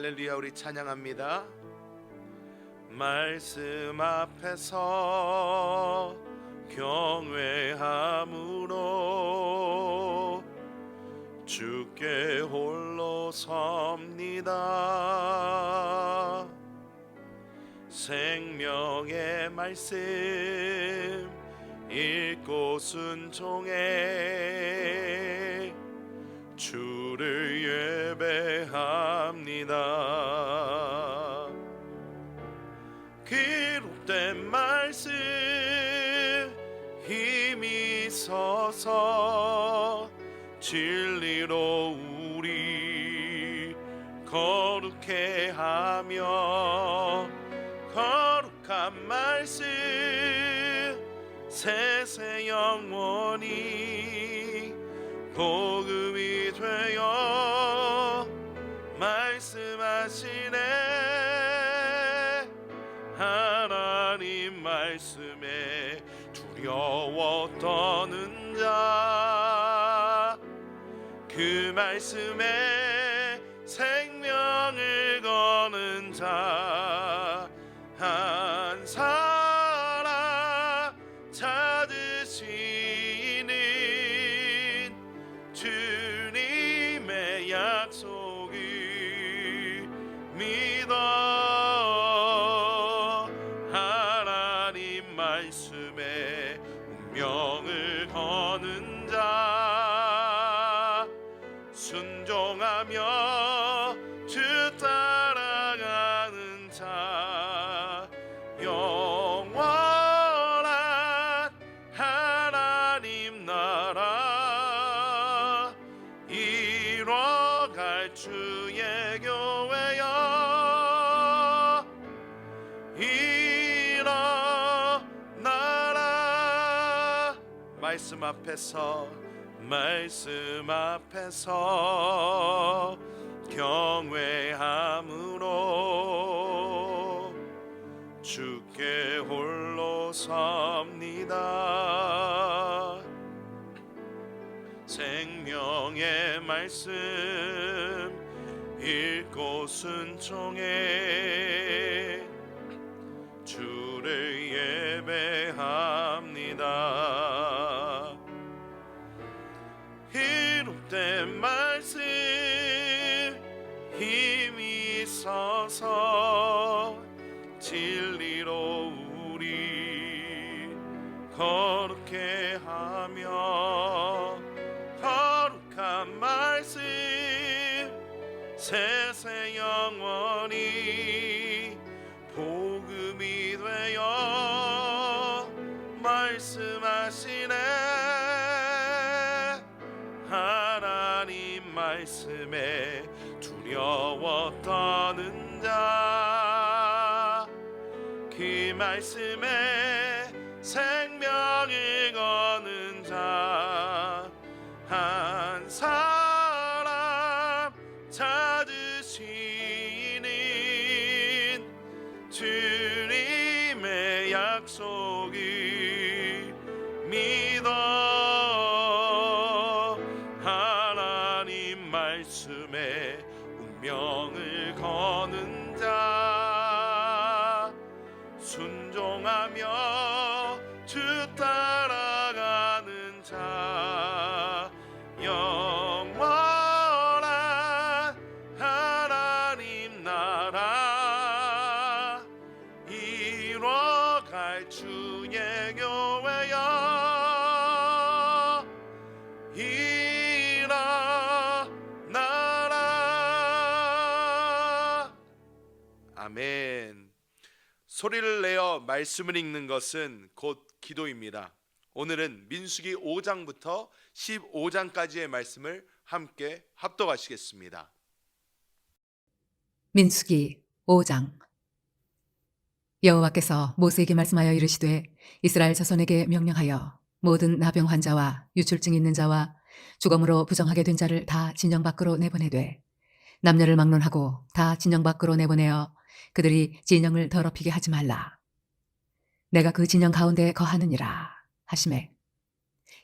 할렐루야. 우리 찬양합니다. 말씀 앞에서 경외함으로 주께 홀로 섭니다. 생명의 말씀 읽고 순종해 주를 예배합니다. 기록된 말씀 힘이 서서 진리로 우리 거룩해 하며 거룩한 말씀 세세 영원히 복음이 되어 말씀하시네. 하나님 말씀에 두려워 떠는 자, 그 말씀에 생명을 거는 자, 한 사람 찾으시는 주님의 약속을 믿어. 하나님 말씀에 운명을 거는 자, 순종하며 주 따라가는 자, 영원한 하나님 나라 이뤄갈 주의 교회여 일어나라. 말씀 앞에서 경외함으로 주께 홀로 섭니다. 생명의 말씀 읽고 순종해 주를 예배합니다. 기록된 말씀 힘이 있어서 진리로 우리 거룩해 하며 거룩한 말씀 세세 영원히 복음이 되어 말씀하시네. 하나님 말씀에 두려워 떠는 자, 그 말씀에 생명을 거는 자, 한 사람 찾으시는 주님의 약속을 믿어. 하나님 말씀에 운명을 거는 자, 순종하며 주 따라가는 자, 영원한 하나님 나라 이뤄갈 주의 교회여 일어나라. 아멘. 소리를 내어 말씀을 읽는 것은 곧 기도입니다. 오늘은 민수기 5장부터 15장까지의 말씀을 함께 합독하시겠습니다. 민수기 5장. 여호와께서 모세에게 말씀하여 이르시되 이스라엘 자손에게 명령하여 모든 나병 환자와 유출증 있는 자와 죽음으로 부정하게 된 자를 다 진영 밖으로 내보내되 남녀를 막론하고 다 진영 밖으로 내보내어 그들이 진영을 더럽히게 하지 말라. 내가 그 진영 가운데 거하느니라 하시매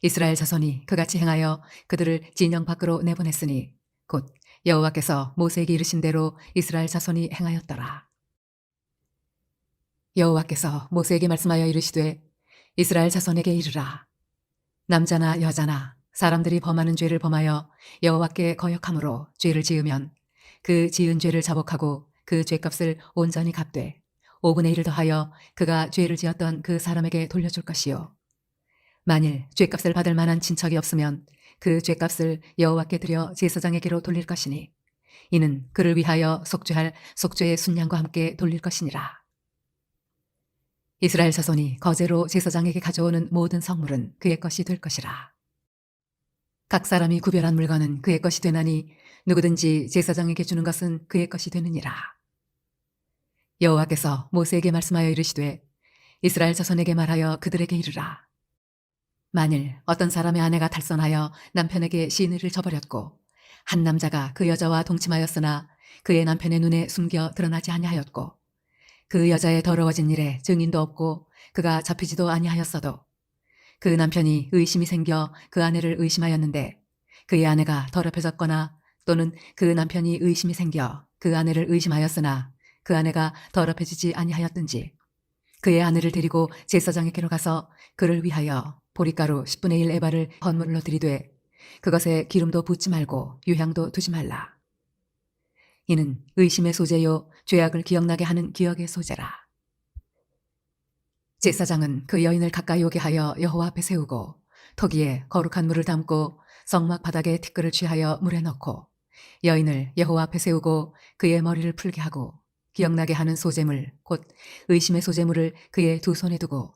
이스라엘 자손이 그같이 행하여 그들을 진영 밖으로 내보냈으니 곧 여호와께서 모세에게 이르신 대로 이스라엘 자손이 행하였더라. 여호와께서 모세에게 말씀하여 이르시되 이스라엘 자손에게 이르라. 남자나 여자나 사람들이 범하는 죄를 범하여 여호와께 거역함으로 죄를 지으면 그 지은 죄를 자복하고 그 죄값을 온전히 갚되 5분의 1을 더하여 그가 죄를 지었던 그 사람에게 돌려줄 것이요. 만일 죄값을 받을 만한 친척이 없으면 그 죄값을 여호와께 드려 제사장에게로 돌릴 것이니 이는 그를 위하여 속죄할 속죄의 순양과 함께 돌릴 것이니라. 이스라엘 자손이 거제로 제사장에게 가져오는 모든 성물은 그의 것이 될 것이라. 각 사람이 구별한 물건은 그의 것이 되나니 누구든지 제사장에게 주는 것은 그의 것이 되느니라. 여호와께서 모세에게 말씀하여 이르시되 이스라엘 자손에게 말하여 그들에게 이르라. 만일 어떤 사람의 아내가 탈선하여 남편에게 시인을 저버렸고 한 남자가 그 여자와 동침하였으나 그의 남편의 눈에 숨겨 드러나지 아니하였고 그 여자의 더러워진 일에 증인도 없고 그가 잡히지도 아니하였어도 그 남편이 의심이 생겨 그 아내를 의심하였는데 그의 아내가 더럽혀졌거나 또는 그 남편이 의심이 생겨 그 아내를 의심하였으나 그 아내가 더럽혀지지 아니하였든지 그의 아내를 데리고 제사장에게로 가서 그를 위하여 보리가루 10분의 1 에바를 헌물로 드리되 그것에 기름도 붓지 말고 유향도 두지 말라. 이는 의심의 소재요 죄악을 기억나게 하는 기억의 소재라. 제사장은 그 여인을 가까이 오게 하여 여호와 앞에 세우고 토기에 거룩한 물을 담고 성막 바닥에 티끌을 취하여 물에 넣고 여인을 여호와 앞에 세우고 그의 머리를 풀게 하고 기억나게 하는 소재물 곧 의심의 소재물을 그의 두 손에 두고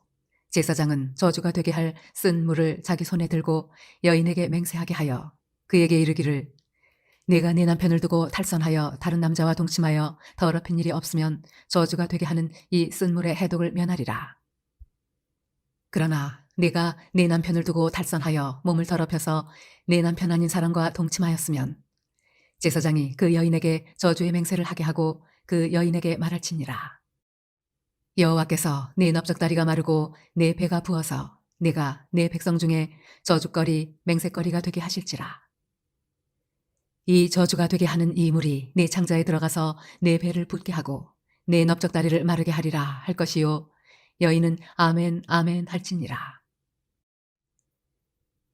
제사장은 저주가 되게 할 쓴 물을 자기 손에 들고 여인에게 맹세하게 하여 그에게 이르기를 내가 내 남편을 두고 탈선하여 다른 남자와 동침하여 더럽힌 일이 없으면 저주가 되게 하는 이 쓴 물의 해독을 면하리라. 그러나 내가 내 남편을 두고 탈선하여 몸을 더럽혀서 내 남편 아닌 사람과 동침하였으면 제사장이 그 여인에게 저주의 맹세를 하게 하고 그 여인에게 말할지니라. 여호와께서 내 넓적다리가 마르고 내 배가 부어서 내가 내 백성 중에 저주거리 맹세거리가 되게 하실지라. 이 저주가 되게 하는 이 물이 내 창자에 들어가서 내 배를 붓게 하고 내 넓적다리를 마르게 하리라 할 것이요 여인은 아멘 아멘 할지니라.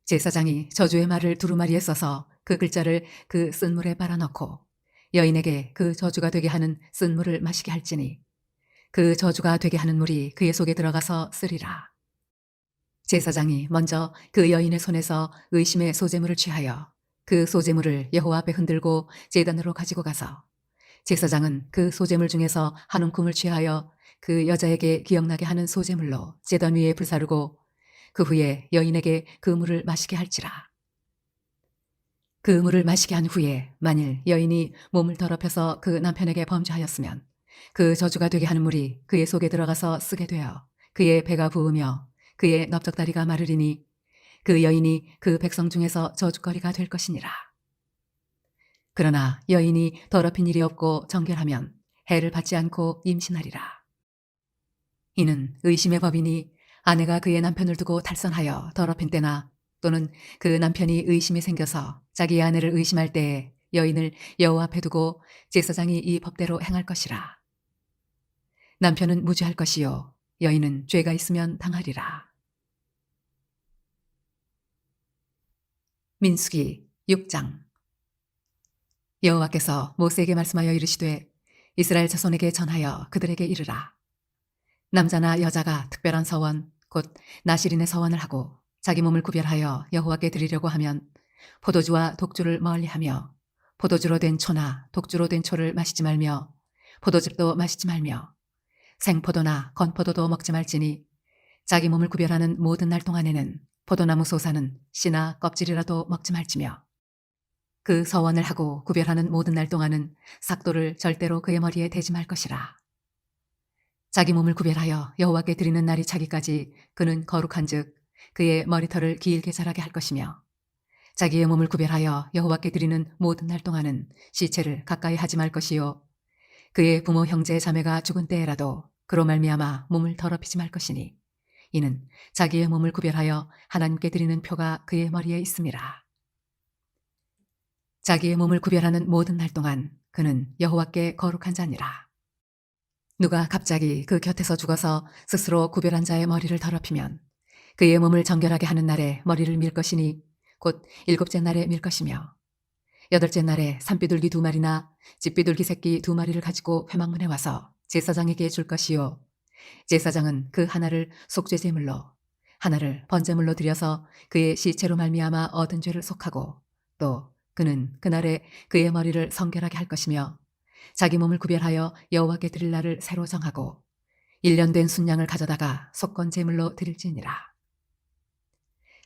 제사장이 저주의 말을 두루마리에 써서 그 글자를 그 쓴 물에 빨아넣고 여인에게 그 저주가 되게 하는 쓴 물을 마시게 할지니 그 저주가 되게 하는 물이 그의 속에 들어가서 쓰리라. 제사장이 먼저 그 여인의 손에서 의심의 소재물을 취하여 그 소재물을 여호와 앞에 흔들고 제단으로 가지고 가서 제사장은 그 소재물 중에서 한 움큼을 취하여 그 여자에게 기억나게 하는 소재물로 제단 위에 불사르고 그 후에 여인에게 그 물을 마시게 할지라. 그 물을 마시게 한 후에 만일 여인이 몸을 더럽혀서 그 남편에게 범죄하였으면 그 저주가 되게 하는 물이 그의 속에 들어가서 쓰게 되어 그의 배가 부으며 그의 넓적다리가 마르리니 그 여인이 그 백성 중에서 저주거리가 될 것이니라. 그러나 여인이 더럽힌 일이 없고 정결하면 해를 받지 않고 임신하리라. 이는 의심의 법이니 아내가 그의 남편을 두고 탈선하여 더럽힌 때나 또는 그 남편이 의심이 생겨서 자기 아내를 의심할 때에 여인을 여호와 앞에 두고 제사장이 이 법대로 행할 것이라. 남편은 무죄할 것이요 여인은 죄가 있으면 당하리라. 민수기 6장. 여호와께서 모세에게 말씀하여 이르시되 이스라엘 자손에게 전하여 그들에게 이르라. 남자나 여자가 특별한 서원 곧 나실인의 서원을 하고 자기 몸을 구별하여 여호와께 드리려고 하면 포도주와 독주를 멀리하며 포도주로 된 초나 독주로 된 초를 마시지 말며 포도즙도 마시지 말며 생포도나 건포도도 먹지 말지니 자기 몸을 구별하는 모든 날 동안에는 포도나무 솟아는 씨나 껍질이라도 먹지 말지며 그 서원을 하고 구별하는 모든 날 동안은 삭도를 절대로 그의 머리에 대지 말 것이라. 자기 몸을 구별하여 여호와께 드리는 날이 차기까지 그는 거룩한즉 그의 머리털을 길게 자라게 할 것이며 자기의 몸을 구별하여 여호와께 드리는 모든 날 동안은 시체를 가까이 하지 말 것이요 그의 부모 형제 자매가 죽은 때에라도 그로 말미암아 몸을 더럽히지 말 것이니 이는 자기의 몸을 구별하여 하나님께 드리는 표가 그의 머리에 있음이라. 자기의 몸을 구별하는 모든 날 동안 그는 여호와께 거룩한 자니라. 누가 갑자기 그 곁에서 죽어서 스스로 구별한 자의 머리를 더럽히면 그의 몸을 정결하게 하는 날에 머리를 밀 것이니 곧 일곱째 날에 밀 것이며 여덟째 날에 산비둘기 2마리나 집비둘기 새끼 2마리를 가지고 회막문에 와서 제사장에게 줄 것이요 제사장은 그 하나를 속죄 제물로 하나를 번제물로 드려서 그의 시체로 말미암아 얻은 죄를 속하고 또 그는 그날에 그의 머리를 성결하게 할 것이며 자기 몸을 구별하여 여호와께 드릴 날을 새로 정하고 1년 된 순양을 가져다가 속건 제물로 드릴지니라.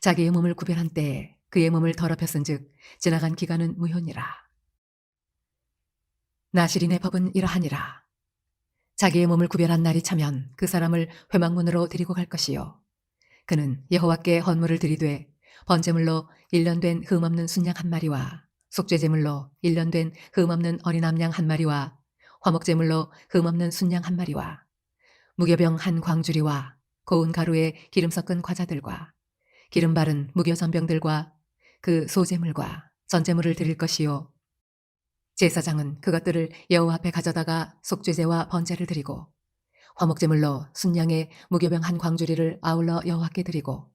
자기의 몸을 구별한 때에 그의 몸을 더럽혔은즉 지나간 기간은 무효니라. 나실인의 법은 이러하니라. 자기의 몸을 구별한 날이 차면 그 사람을 회막문으로 데리고 갈 것이요 그는 여호와께 헌물을 드리되 번제물로 1년 된 흠없는 순양 1마리와 속죄제물로 1년 된 흠없는 어린 암양 1마리와 화목제물로 흠없는 순양 1마리와 무교병 1광주리와 고운 가루에 기름 섞은 과자들과 기름 바른 무교전병들과 그 소제물과 전제물을 드릴 것이요 제사장은 그것들을 여호와 앞에 가져다가 속죄제와 번제를 드리고 화목제물로 순양의 무교병 1광주리를 아울러 여호와께 드리고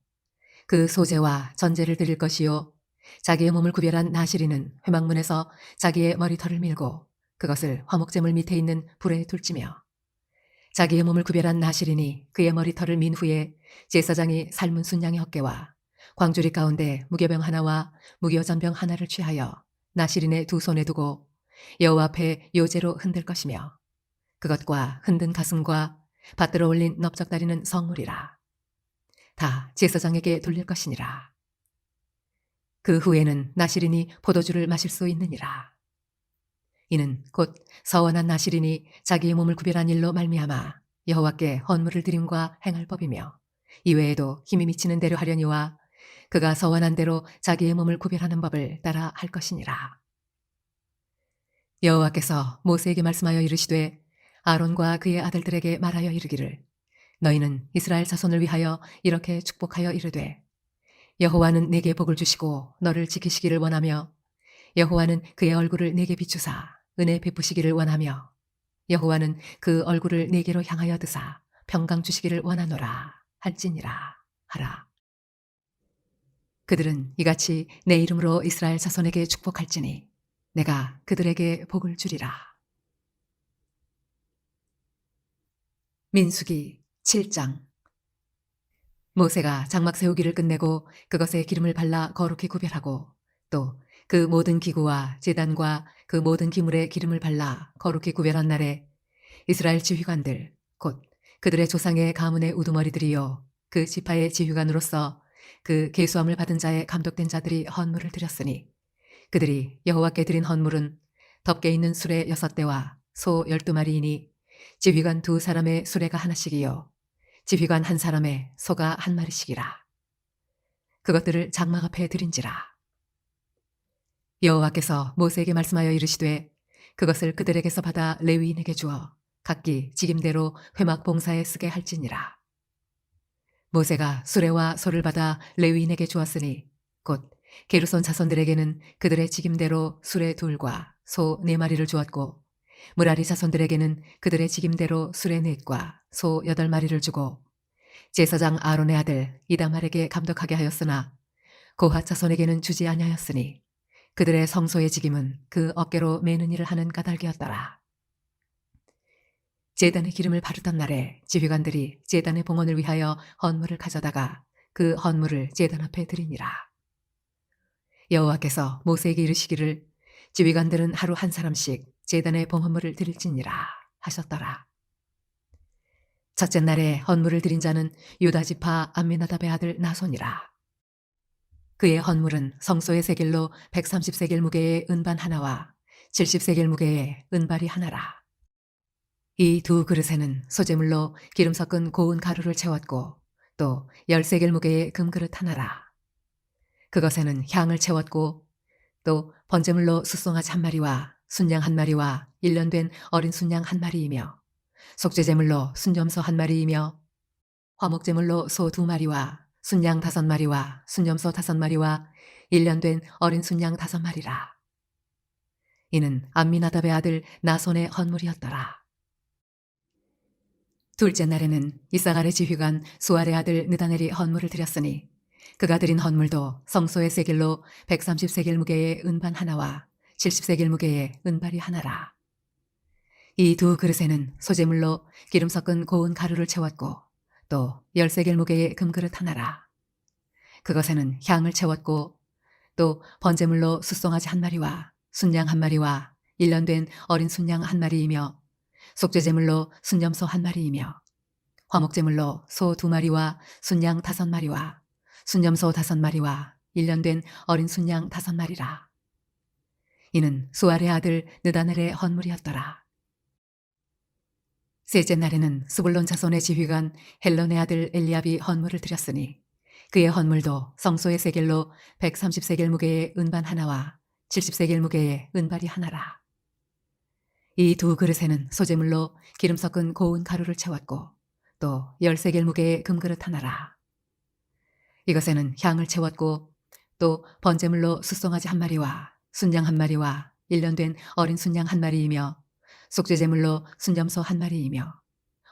그 소제와 전제를 드릴 것이요 자기의 몸을 구별한 나실이는 회막문에서 자기의 머리털을 밀고 그것을 화목제물 밑에 있는 불에 둘지며 자기의 몸을 구별한 나실이니 그의 머리털을 민 후에 제사장이 삶은 순양의 어깨와 광주리 가운데 무교병 하나와 무교전병 하나를 취하여 나실인의 2 손에 두고 여호와 앞에 요제로 흔들 것이며 그것과 흔든 가슴과 받들어 올린 넓적다리는 성물이라. 다 제사장에게 돌릴 것이니라. 그 후에는 나실인이 포도주를 마실 수 있느니라. 이는 곧 서원한 나실인이 자기의 몸을 구별한 일로 말미암아 여호와께 헌물을 드림과 행할 법이며 이외에도 힘이 미치는 대로 하려니와 그가 서원한 대로 자기의 몸을 구별하는 법을 따라 할 것이니라. 여호와께서 모세에게 말씀하여 이르시되 아론과 그의 아들들에게 말하여 이르기를 너희는 이스라엘 자손을 위하여 이렇게 축복하여 이르되 여호와는 내게 복을 주시고 너를 지키시기를 원하며 여호와는 그의 얼굴을 내게 비추사 은혜 베푸시기를 원하며 여호와는 그 얼굴을 내게로 향하여 드사 평강 주시기를 원하노라 할지니라 하라. 그들은 이같이 내 이름으로 이스라엘 자손에게 축복할지니 내가 그들에게 복을 주리라. 민수기 7장. 모세가 장막 세우기를 끝내고 그것에 기름을 발라 거룩히 구별하고 또 그 모든 기구와 제단과 그 모든 기물에 기름을 발라 거룩히 구별한 날에 이스라엘 지휘관들 곧 그들의 조상의 가문의 우두머리들이요 그 지파의 지휘관으로서 그 계수함을 받은 자의 감독된 자들이 헌물을 드렸으니 그들이 여호와께 드린 헌물은 덮개 있는 수레 6대와 소 12마리이니 지휘관 2사람의 수레가 하나씩이요 지휘관 1사람의 소가 1마리씩이라. 그것들을 장막 앞에 드린지라. 여호와께서 모세에게 말씀하여 이르시되 그것을 그들에게서 받아 레위인에게 주어 각기 직임대로 회막 봉사에 쓰게 할지니라. 모세가 수레와 소를 받아 레위인에게 주었으니 곧 게르손 자손들에게는 그들의 직임대로 수레 2과 소 4마리를 주었고 무라리 자손들에게는 그들의 직임대로 수레 4과 소 8마리를 주고 제사장 아론의 아들 이다말에게 감독하게 하였으나 고핫 자손에게는 주지 아니하였으니 그들의 성소의 직임은 그 어깨로 매는 일을 하는 까닭이었더라. 제단의 기름을 바르던 날에 지휘관들이 제단의 봉헌을 위하여 헌물을 가져다가 그 헌물을 제단 앞에 드리니라. 여호와께서 모세에게 이르시기를 지휘관들은 하루 1사람씩 제단의 봉헌물을 드릴지니라 하셨더라. 첫째 날에 헌물을 드린 자는 유다 지파 암미나답의 아들 나손이라. 그의 헌물은 성소의 세겔로 130세겔 무게의 은반 하나와 70세겔 무게의 은발이 하나라. 이 2 그릇에는 소재물로 기름 섞은 고운 가루를 채웠고 또 10세겔 무게의 금그릇 하나라. 그것에는 향을 채웠고 또 번제물로 숫송아지 1마리와 순양 1마리와 1년 된 어린 순양 1마리이며 속죄제물로 순염소 1마리이며 화목제물로 소 2마리와 순양 5마리와 순염소 5마리와 1년 된 어린 순양 5마리라. 이는 암미나답의 아들 나손의 헌물이었더라. 둘째 날에는 이사갈의 지휘관 수알의 아들 느다넬이 헌물을 드렸으니 그가 드린 헌물도 성소의 세겔로 130세겔 무게의 은반 하나와 70세겔 무게의 은발이 하나라. 이 두 그릇에는 소재물로 기름 섞은 고운 가루를 채웠고 또 10세겔 무게의 금그릇 하나라. 그것에는 향을 채웠고 또 번제물로 숫송아지 한 마리와 순양 한 마리와 1년 된 어린 순양 한 마리이며 속죄제물로 순염소 한 마리이며 화목제물로 소 2마리와 순양 5마리와 순염소 5마리와 1년 된 어린 순양 5마리라. 이는 수알의 아들 느다넬의 헌물이었더라. 셋째 날에는 스불론 자손의 지휘관 헬론의 아들 엘리압이 헌물을 드렸으니 그의 헌물도 성소의 세겔로 130세겔 무게의 은반 하나와 70세겔 무게의 은발이 하나라. 이 두 그릇에는 소재물로 기름 섞은 고운 가루를 채웠고 또 10세겔 무게의 금그릇 하나라. 이것에는 향을 채웠고 또 번제물로 숫송아지 한 마리와 순양 한 마리와 1년 된 어린 순양 한 마리이며 속죄제물로 순점소 한 마리이며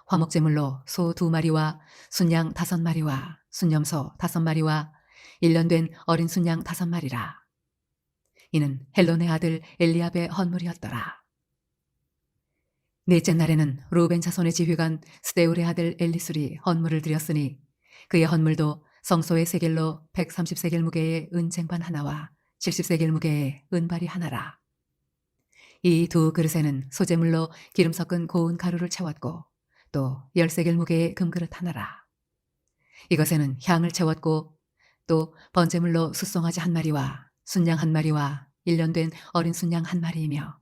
화목제물로 소 2마리와 순양 5마리와 순염소 5마리와 1년 된 어린 순양 5마리라. 이는 헬론의 아들 엘리압의 헌물이었더라. 넷째 날에는 루벤 자손의 지휘관 스데울의 아들 엘리술이 헌물을 드렸으니 그의 헌물도 성소의 세겔로 130세겔 무게의 은쟁반 하나와 70세겔 무게의 은발이 하나라. 이 두 그릇에는 소재물로 기름 섞은 고운 가루를 채웠고 또 10세겔 무게의 금그릇 하나라. 이것에는 향을 채웠고 또 번제물로 숫송아지 한 마리와 순양 한 마리와 1년 된 어린 순양 한 마리이며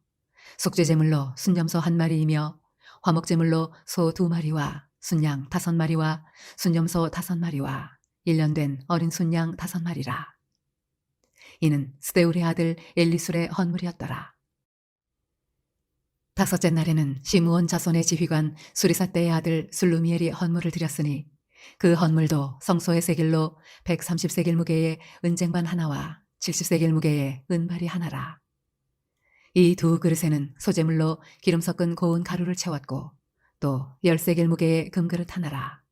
속죄제물로 순염소 한 마리이며 화목제물로 소 2마리와 순양 5마리와 순염소 5마리와 1년 된 어린 순양 5마리라. 이는 스데울의 아들 엘리술의 헌물이었더라. 다섯째 날에는 시므온 자손의 지휘관 수리사떼의 아들 술루미엘이 헌물을 드렸으니 그 헌물도 성소의 세겔로 130세겔 무게의 은쟁반 하나와 70세겔 무게의 은발이 하나라. 이 두 그릇에는 소재물로 기름 섞은 고운 가루를 채웠고 또 10세겔 무게의 금그릇 하나라.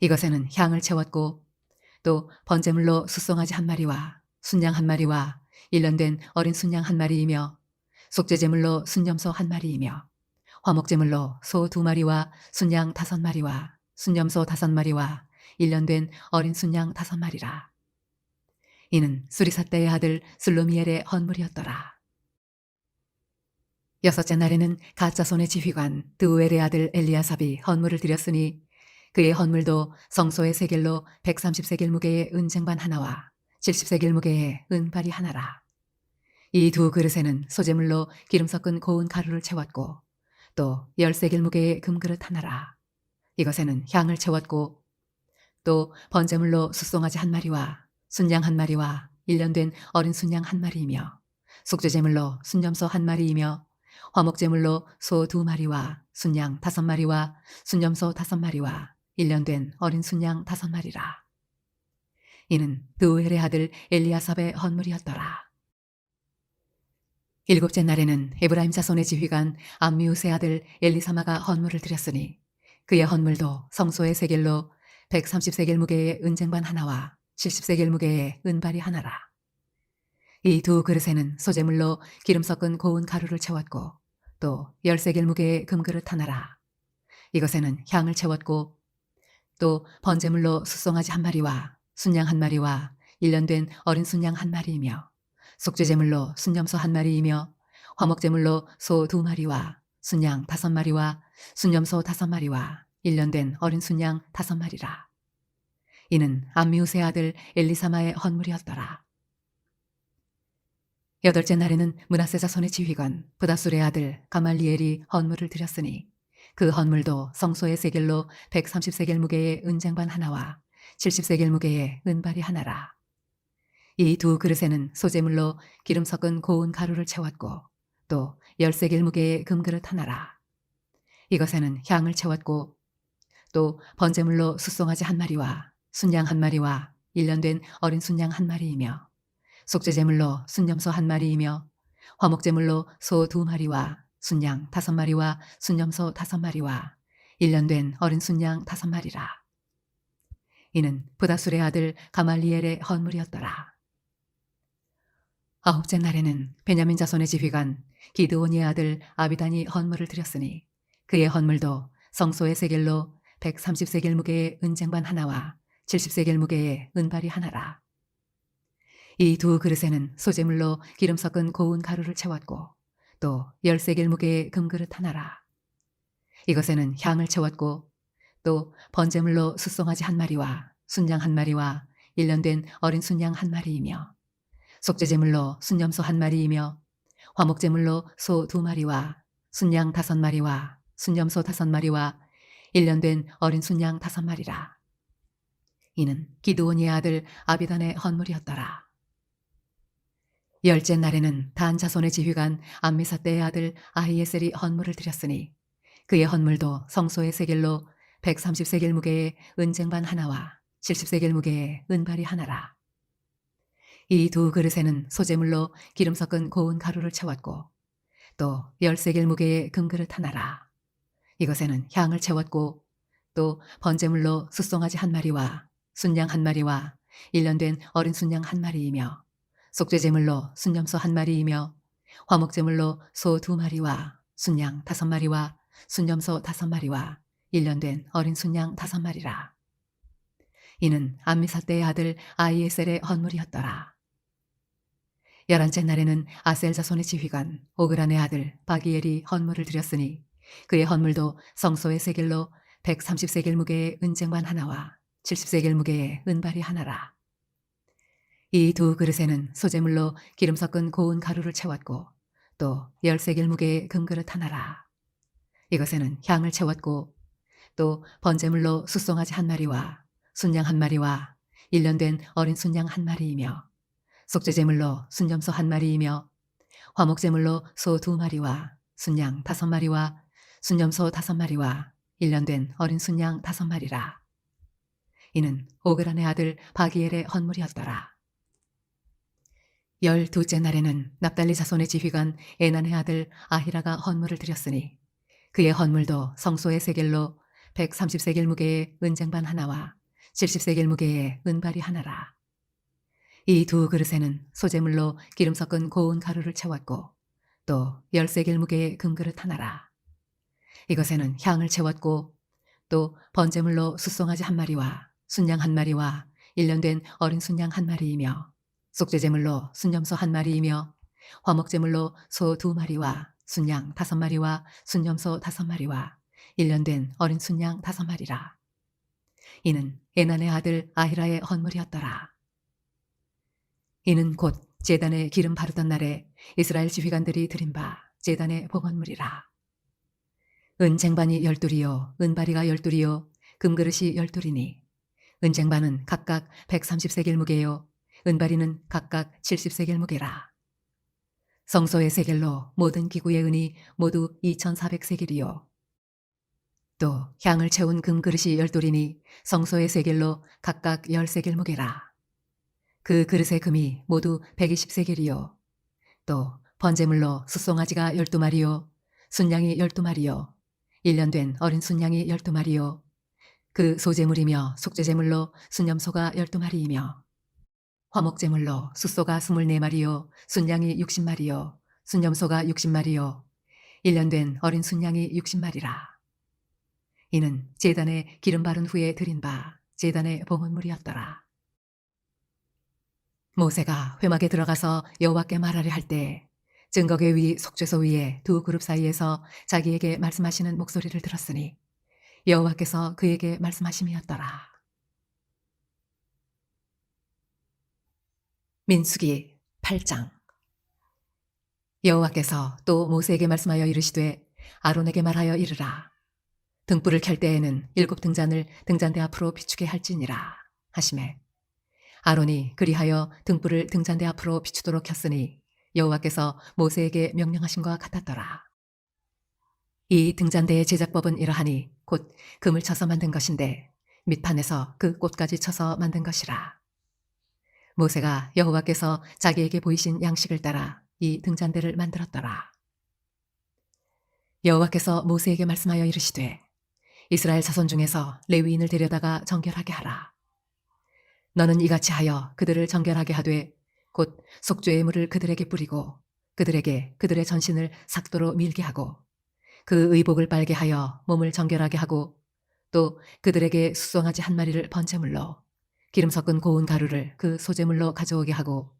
이것에는 향을 채웠고 또 번제물로 숫송아지 한 마리와 순양 한 마리와 1년 된 어린 순양 한 마리이며 속죄제물로 순염소 한 마리이며 화목제물로 소 2마리와 순양 5마리와 순염소 5마리와 1년 된 어린 순양 5마리라. 이는 수리사떼의 아들 슬로미엘의 헌물이었더라. 여섯째 날에는 갓자손의 지휘관 드우엘의 아들 엘리아삽이 헌물을 드렸으니 그의 헌물도 성소의 세겔로 130세겔 무게의 은쟁반 하나와 70세겔 무게의 은발이 하나라. 이 두 그릇에는 소재물로 기름 섞은 고운 가루를 채웠고 또 10세겔 무게의 금그릇 하나라. 이것에는 향을 채웠고 또 번제물로 숫송아지 한 마리와 순양 한 마리와 1년 된 어린 순양 한 마리이며 속죄제물로 순염소 한 마리이며 화목제물로 소 2마리와 순양 5마리와 순염소 5마리와 1년 된 어린 순양 5마리라. 이는 드우엘의 아들 엘리아삽의 헌물이었더라. 일곱째 날에는 에브라임 자손의 지휘관 암미우스의 아들 엘리사마가 헌물을 드렸으니 그의 헌물도 성소의 세겔로 130세겔 무게의 은쟁반 하나와 70세겔 무게의 은발이 하나라. 이 두 그릇에는 소재물로 기름 섞은 고운 가루를 채웠고 또 10세겔 무게의 금그릇 하나라. 이것에는 향을 채웠고 또 번제물로 숫송아지 한 마리와 순양 한 마리와 1년 된 어린 순양 한 마리이며 속죄제물로 순염소 한 마리이며 화목제물로 소 2마리와 순양 5마리와 순염소 5마리와 1년 된 어린 순양 5마리라. 이는 암미우스의 아들 엘리사마의 헌물이었더라. 여덟째 날에는 므낫세 자손의 지휘관 브다술의 아들 가말리엘이 헌물을 드렸으니 그 헌물도 성소의 세겔로 130세겔 무게의 은쟁반 하나와 70세겔 무게의 은발이 하나라. 이 두 그릇에는 소재물로 기름 섞은 고운 가루를 채웠고 또 10세겔 무게의 금그릇 하나라. 이것에는 향을 채웠고 또 번제물로 숫송아지 한 마리와 순양 한 마리와 1년 된 어린 순양 한 마리이며 속죄제물로 순염소 한 마리이며 화목제물로 소 2마리와 순양 5마리와 순염소 5마리와 1년 된 어린 순양 5마리라. 이는 부다술의 아들 가말리엘의 헌물이었더라. 아홉째 날에는 베냐민 자손의 지휘관 기드온의 아들 아비단이 헌물을 드렸으니 그의 헌물도 성소의 세겔로 130세겔 무게의 은쟁반 하나와 70세겔 무게의 은발이 하나라. 이 두 그릇에는 소재물로 기름 섞은 고운 가루를 채웠고 또 10세겔 무게의 금그릇 하나라. 이것에는 향을 채웠고 또 번제물로 숫송아지 1마리와 순양 1마리와 1년 된 어린 순양 1마리이며 속죄제물로 순염소 1마리이며 화목제물로 소 2마리와 순양 5마리와 순염소 5마리와 1년 된 어린 순양 5마리라. 이는 기드온의 아들 아비단의 헌물이었더라. 10째 날에는 단 자손의 지휘관 암미사대의 아들 아히에셀이 헌물을 드렸으니 그의 헌물도 성소의 세겔로 130세겔 무게의 은쟁반 하나와 70세겔 무게의 은발이 하나라. 이 두 그릇에는 소재물로 기름 섞은 고운 가루를 채웠고 또 10세겔 무게의 금그릇 하나라. 이것에는 향을 채웠고 또 번제물로 숫송아지 1마리와 순양 1마리와 1년 된 어린 순양 1마리이며 속죄제물로 순염소 1마리이며 화목제물로 소 2마리와 순양 5마리와 순염소 5마리와 1년 된 어린 순양 5마리라. 이는 암미사대의 아들 아히에셀의 헌물이었더라. 11째 날에는 아셀 자손의 지휘관 오그란의 아들 바기엘이 헌물을 드렸으니 그의 헌물도 성소의 세겔로 130세겔 무게의 은쟁반 하나와 70세겔 무게의 은발이 하나라. 이 두 그릇에는 소재물로 기름 섞은 고운 가루를 채웠고 또 10세겔 무게의 금그릇 하나라. 이것에는 향을 채웠고 또 번제물로 숫송아지 1마리와 순양 1마리와 1년 된 어린 순양 1마리이며 속죄제물로 순염소 1마리이며 화목제물로 소 2마리와 순양 5마리와 순염소 5마리와 1년 된 어린 순양 5마리라. 이는 오그란의 아들 바기엘의 헌물이었더라. 12째 날에는 납달리 자손의 지휘관 에난의 아들 아히라가 헌물을 드렸으니 그의 헌물도 성소의 세겔로 130세겔 무게의 은쟁반 하나와 70세겔 무게의 은발이 하나라. 이 두 그릇에는 소재물로 기름 섞은 고운 가루를 채웠고 또 10세겔 무게의 금그릇 하나라. 이것에는 향을 채웠고 또 번제물로 숫송아지 1마리와 순양 1마리와 1년 된 어린 순양 1마리이며 속죄제물로 순염소 1마리이며 화목제물로 소 2마리와 순양 5마리와 순염소 5마리와 1년 된 어린 순양 5마리라. 이는 에난의 아들 아히라의 헌물이었더라. 이는 곧 제단에 기름 바르던 날에 이스라엘 지휘관들이 드린 바 제단의 봉헌물이라. 은쟁반이 12이요 은바리가 12이요 금그릇이 12이니 은쟁반은 각각 130세겔 무게요 은바리는 각각 70세겔 무게라. 성소의 세겔로 모든 기구의 은이 모두 2400세겔이요 또 향을 채운 금그릇이 12이니 성소의 세겔로 각각 10세겔 무게라. 그 그릇의 금이 모두 120세겔이요 또 번제물로 숫송아지가 12마리요 순양이 12마리요 1년 된 어린 순양이 12마리요 그 소제물이며 속죄제물로 순염소가 12마리이며 화목제물로 숫소가 24마리요 순양이 60마리요 순염소가 60마리요 1년 된 어린 순양이 60마리라. 이는 제단에 기름 바른 후에 드린 바 제단의 봉헌물이었더라. 모세가 회막에 들어가서 여호와께 말하려 할 때 증거궤 위 속죄소 위에 두 그룹 사이에서 자기에게 말씀하시는 목소리를 들었으니 여호와께서 그에게 말씀하심이었더라. 민수기 8장. 여호와께서 또 모세에게 말씀하여 이르시되 아론에게 말하여 이르라. 등불을 켤 때에는 7 등잔을 등잔대 앞으로 비추게 할지니라 하시매 아론이 그리하여 등불을 등잔대 앞으로 비추도록 켰으니 여호와께서 모세에게 명령하심과 같았더라. 이 등잔대의 제작법은 이러하니 곧 금을 쳐서 만든 것인데 밑판에서 그 꽃까지 쳐서 만든 것이라. 모세가 여호와께서 자기에게 보이신 양식을 따라 이 등잔대를 만들었더라. 여호와께서 모세에게 말씀하여 이르시되 이스라엘 자손 중에서 레위인을 데려다가 정결하게 하라. 너는 이같이 하여 그들을 정결하게 하되 곧 속죄의 물을 그들에게 뿌리고 그들에게 그들의 전신을 삭도로 밀게 하고 그 의복을 빨게 하여 몸을 정결하게 하고 또 그들에게 수송아지 한 마리를 번제물로 기름 섞은 고운 가루를 그 소제물로 가져오게 하고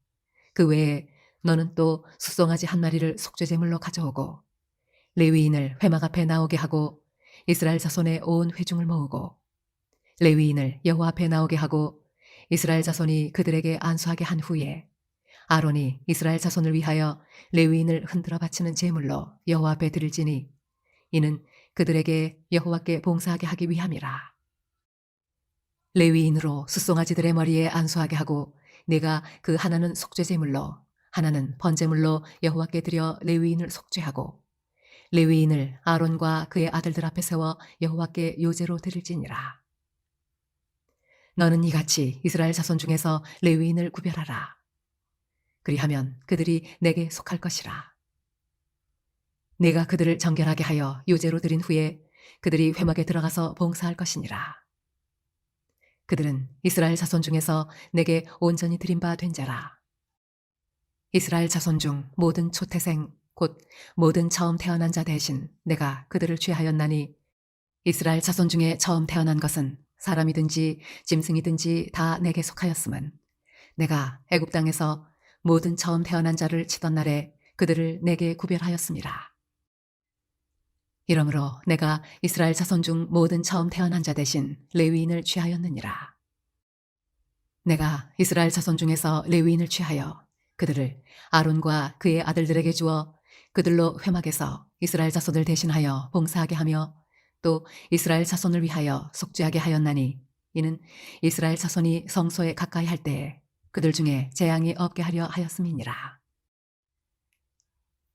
그 외에 너는 또 수송아지 한 마리를 속죄제물로 가져오고 레위인을 회막 앞에 나오게 하고 이스라엘 자손의 온 회중을 모으고 레위인을 여호와 앞에 나오게 하고 이스라엘 자손이 그들에게 안수하게 한 후에 아론이 이스라엘 자손을 위하여 레위인을 흔들어 바치는 제물로 여호와 앞에 드릴지니 이는 그들에게 여호와께 봉사하게 하기 위함이라. 레위인으로 숫송아지들의 머리에 안수하게 하고 내가 그 하나는 속죄제물로 하나는 번제물로 여호와께 드려 레위인을 속죄하고 레위인을 아론과 그의 아들들 앞에 세워 여호와께 요제로 드릴지니라. 너는 이같이 이스라엘 자손 중에서 레위인을 구별하라. 그리하면 그들이 내게 속할 것이라. 내가 그들을 정결하게 하여 요제로 드린 후에 그들이 회막에 들어가서 봉사할 것이니라. 그들은 이스라엘 자손 중에서 내게 온전히 드린 바 된 자라. 이스라엘 자손 중 모든 초태생 곧 모든 처음 태어난 자 대신 내가 그들을 취하였나니 이스라엘 자손 중에 처음 태어난 것은 사람이든지 짐승이든지 다 내게 속하였음은 내가 애굽 땅에서 모든 처음 태어난 자를 치던 날에 그들을 내게 구별하였습니다. 이러므로 내가 이스라엘 자손 중 모든 처음 태어난 자 대신 레위인을 취하였느니라. 내가 이스라엘 자손 중에서 레위인을 취하여 그들을 아론과 그의 아들들에게 주어 그들로 회막에서 이스라엘 자손을 대신하여 봉사하게 하며 또 이스라엘 자손을 위하여 속죄하게 하였나니 이는 이스라엘 자손이 성소에 가까이 할 때에 그들 중에 재앙이 없게 하려 하였음이니라.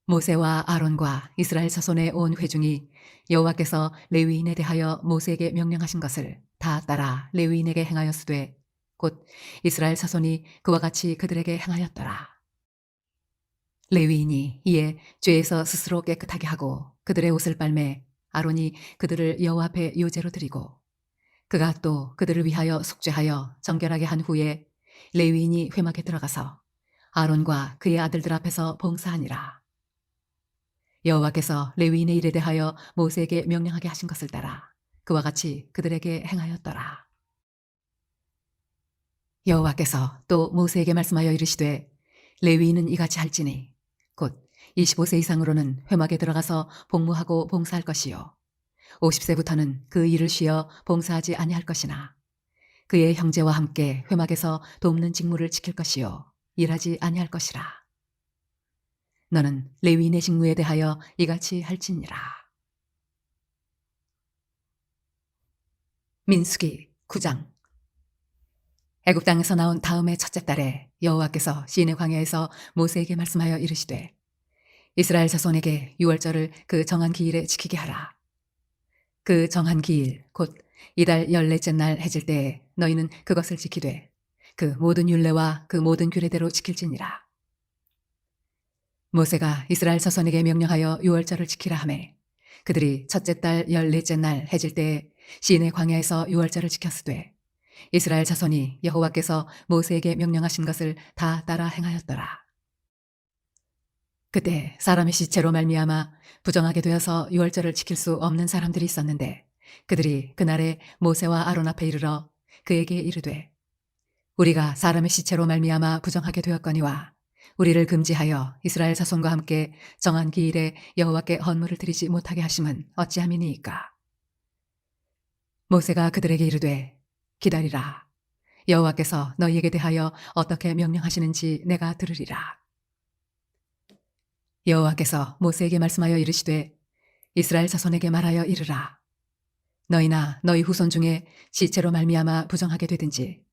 모세와 아론과 이스라엘 자손의 온 회중이 여호와께서 레위인에 대하여 모세에게 명령하신 것을 다 따라 레위인에게 행하였으되 곧 이스라엘 자손이 그와 같이 그들에게 행하였더라. 레위인이 이에 죄에서 스스로 깨끗하게 하고 그들의 옷을 빨매 아론이 그들을 여호와 앞에 요제로 드리고 그가 또 그들을 위하여 속죄하여 정결하게 한 후에 레위인이 회막에 들어가서 아론과 그의 아들들 앞에서 봉사하니라. 여호와께서 레위인의 일에 대하여 모세에게 명령하게 하신 것을 따라 그와 같이 그들에게 행하였더라. 여호와께서 또 모세에게 말씀하여 이르시되 레위인은 이같이 할지니 곧 25세 이상으로는 회막에 들어가서 복무하고 봉사할 것이요 50세부터는 그 일을 쉬어 봉사하지 아니할 것이나 그의 형제와 함께 회막에서 돕는 직무를 지킬 것이요 일하지 아니할 것이라. 너는 레위인의 직무에 대하여 이같이 할지니라. 민수기 9장. 애굽 땅에서 나온 다음의 첫째 달에 여호와께서 시내 광야에서 모세에게 말씀하여 이르시되 이스라엘 자손에게 유월절을 그 정한 기일에 지키게 하라. 그 정한 기일 곧 이달 14째 날 해질 때에 너희는 그것을 지키되 그 모든 율례와 그 모든 규례대로 지킬지니라. 모세가 이스라엘 자손에게 명령하여 유월절을 지키라 하매 그들이 첫째 달 14째 날 해질 때에 시내 광야에서 유월절을 지켰으되 이스라엘 자손이 여호와께서 모세에게 명령하신 것을 다 따라 행하였더라. 그때 사람의 시체로 말미암아 부정하게 되어서 유월절을 지킬 수 없는 사람들이 있었는데 그들이 그날에 모세와 아론 앞에 이르러 그에게 이르되 우리가 사람의 시체로 말미암아 부정하게 되었거니와 우리를 금지하여 이스라엘 자손과 함께 정한 기일에 여호와께 헌물을 드리지 못하게 하심은 어찌함이니이까. 모세가 그들에게 이르되 기다리라. 여호와께서 너희에게 대하여 어떻게 명령하시는지 내가 들으리라. 여호와께서 모세에게 말씀하여 이르시되 이스라엘 자손에게 말하여 이르라. 너희나 너희 후손 중에 시체로 말미암아 부정하게 되든지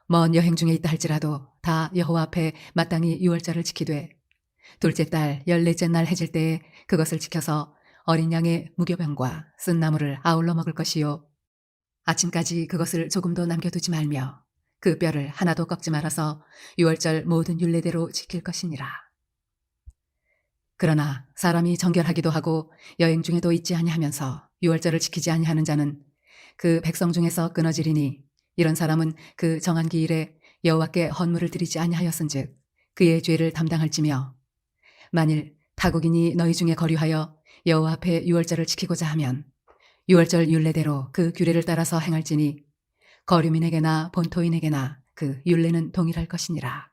먼 여행 중에 있다 할지라도 다 여호와 앞에 마땅히 유월절을 지키되 둘째 달 14째 날 해질 때에 그것을 지켜서 어린 양의 무교병과 쓴 나물을 아울러 먹을 것이요 아침까지 그것을 조금도 남겨두지 말며 그 뼈를 하나도 꺾지 말아서 유월절 모든 율례대로 지킬 것이니라. 그러나 사람이 정결하기도 하고 여행 중에도 있지 아니하면서 유월절을 지키지 아니하는 자는 그 백성 중에서 끊어지리니 이런 사람은 그 정한 기일에 여호와께 헌물을 드리지 아니하였은즉 그의 죄를 담당할지며 만일 타국인이 너희 중에 거류하여 여호와 앞에 유월절을 지키고자 하면 유월절 율례대로 그 규례를 따라서 행할지니 거류민에게나 본토인에게나 그 율례는 동일할 것이니라.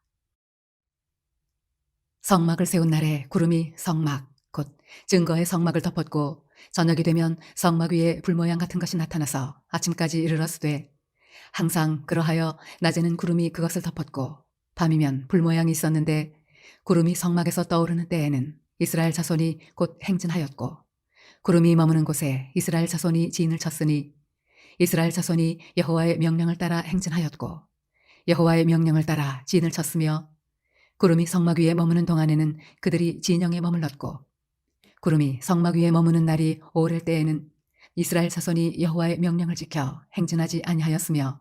성막을 세운 날에 구름이 성막 곧 증거의 성막을 덮었고 저녁이 되면 성막 위에 불 모양 같은 것이 나타나서 아침까지 이르렀으되 항상 그러하여 낮에는 구름이 그것을 덮었고 밤이면 불 모양이 있었는데 구름이 성막에서 떠오르는 때에는 이스라엘 자손이 곧 행진하였고 구름이 머무는 곳에 이스라엘 자손이 진을 쳤으니 이스라엘 자손이 여호와의 명령을 따라 행진하였고 여호와의 명령을 따라 진을 쳤으며 구름이 성막 위에 머무는 동안에는 그들이 진영에 머물렀고 구름이 성막 위에 머무는 날이 오를 때에는 이스라엘 자손이 여호와의 명령을 지켜 행진하지 아니하였으며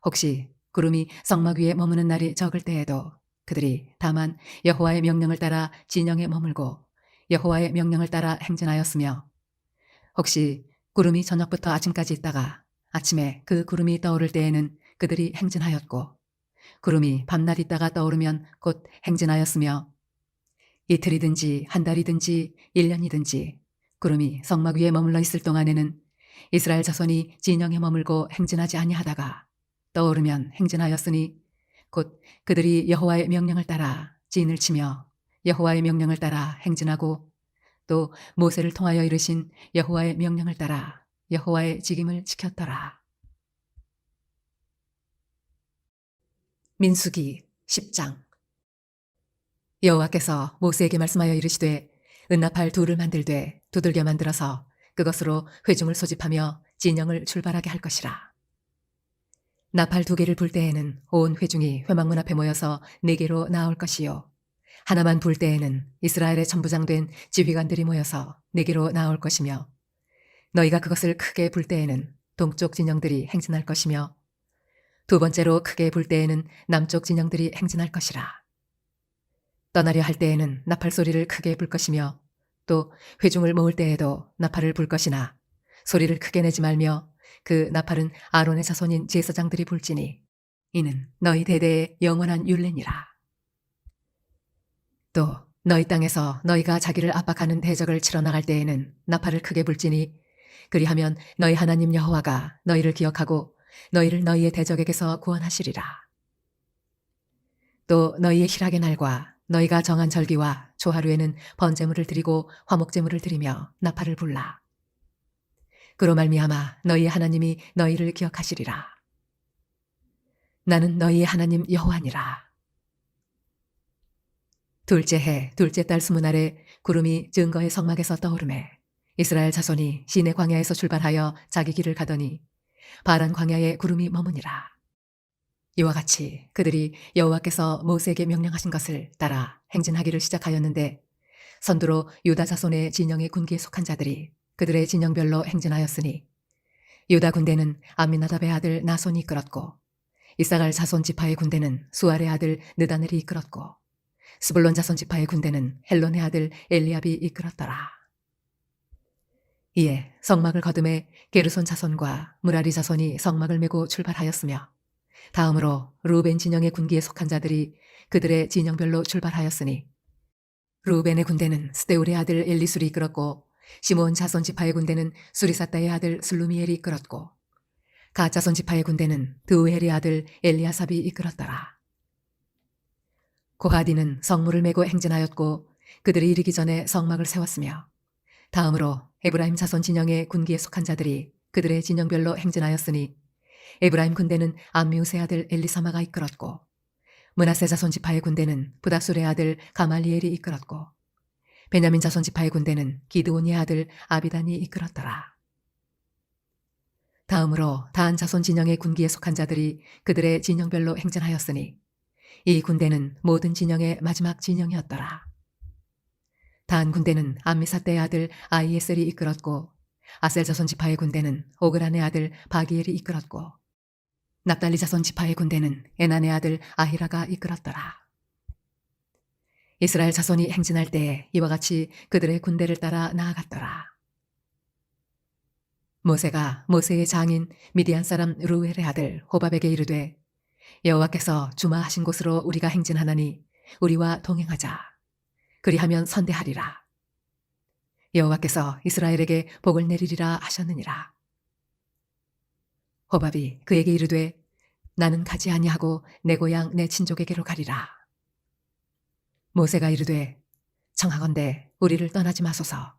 혹시 구름이 성막 위에 머무는 날이 적을 때에도 그들이 다만 여호와의 명령을 따라 진영에 머물고 여호와의 명령을 따라 행진하였으며 혹시 구름이 저녁부터 아침까지 있다가 아침에 그 구름이 떠오를 때에는 그들이 행진하였고 구름이 밤낮 있다가 떠오르면 곧 행진하였으며 이틀이든지 한 달이든지 1년이든지 구름이 성막 위에 머물러 있을 동안에는 이스라엘 자손이 진영에 머물고 행진하지 아니하다가 떠오르면 행진하였으니 곧 그들이 여호와의 명령을 따라 진을 치며 여호와의 명령을 따라 행진하고 또 모세를 통하여 이르신 여호와의 명령을 따라 여호와의 직임을 지켰더라. 민수기 10장. 여호와께서 모세에게 말씀하여 이르시되 은나팔 둘을 만들되 두들겨 만들어서 그것으로 회중을 소집하며 진영을 출발하게 할 것이라. 나팔 2개를 불 때에는 온 회중이 회막문 앞에 모여서 4개로 나올 것이요 하나만 불 때에는 이스라엘의 천부장된 지휘관들이 모여서 4개로 나올 것이며 너희가 그것을 크게 불 때에는 동쪽 진영들이 행진할 것이며 두 번째로 크게 불 때에는 남쪽 진영들이 행진할 것이라. 떠나려 할 때에는 나팔 소리를 크게 불 것이며 또 회중을 모을 때에도 나팔을 불 것이나 소리를 크게 내지 말며 그 나팔은 아론의 자손인 제사장들이 불지니 이는 너희 대대의 영원한 율례니라. 또 너희 땅에서 너희가 자기를 압박하는 대적을 치러 나갈 때에는 나팔을 크게 불지니 그리하면 너희 하나님 여호와가 너희를 기억하고 너희를 너희의 대적에게서 구원하시리라. 또 너희의 희락의 날과 너희가 정한 절기와 초하루에는 번제물을 드리고 화목제물을 드리며 나팔을 불라. 그로 말미암아 너희의 하나님이 너희를 기억하시리라. 나는 너희의 하나님 여호와니라. 둘째 해 둘째 달 20날에 구름이 증거의 성막에서 떠오르매 이스라엘 자손이 시내 광야에서 출발하여 자기 길을 가더니 바란 광야에 구름이 머무니라. 이와 같이 그들이 여호와께서 모세에게 명령하신 것을 따라 행진하기를 시작하였는데 선두로 유다 자손의 진영의 군기에 속한 자들이 그들의 진영별로 행진하였으니 유다 군대는 암미나답의 아들 나손이 이끌었고 이사갈 자손 지파의 군대는 수알의 아들 느다넬이 이끌었고 스불론 자손 지파의 군대는 헬론의 아들 엘리압이 이끌었더라. 이에 성막을 거두매 게르손 자손과 무라리 자손이 성막을 메고 출발하였으며 다음으로 루벤 진영의 군기에 속한 자들이 그들의 진영별로 출발하였으니 루벤의 군대는 스데울의 아들 엘리술이 이끌었고 시므온 자손 지파의 군대는 수리사다의 아들 슬루미엘이 이끌었고 갓 자손 지파의 군대는 드우엘의 아들 엘리아삽이 이끌었더라. 고하디는 성문을 메고 행진하였고 그들이 이르기 전에 성막을 세웠으며 다음으로 에브라임 자손 진영의 군기에 속한 자들이 그들의 진영별로 행진하였으니 에브라임 군대는 암미우스의 아들 엘리사마가 이끌었고 므낫세 자손 지파의 군대는 부다술의 아들 가말리엘이 이끌었고 베냐민 자손 지파의 군대는 기드온의 아들 아비단이 이끌었더라. 다음으로 단 자손 진영의 군기에 속한 자들이 그들의 진영별로 행진하였으니 이 군대는 모든 진영의 마지막 진영이었더라. 단 군대는 암미사대의 아들 아이에셀이 이끌었고 아셀 자손 지파의 군대는 오그란의 아들 바기엘이 이끌었고 납달리 자손 지파의 군대는 에난의 아들 아히라가 이끌었더라. 이스라엘 자손이 행진할 때에 이와 같이 그들의 군대를 따라 나아갔더라. 모세가 모세의 장인 미디안 사람 루엘의 아들 호밥에게 이르되 여호와께서 주마하신 곳으로 우리가 행진하나니 우리와 동행하자. 그리하면 선대하리라. 여호와께서 이스라엘에게 복을 내리리라 하셨느니라. 호밥이 그에게 이르되 나는 가지 아니하고 내 고향 내 친족에게로 가리라. 모세가 이르되 청하건대 우리를 떠나지 마소서.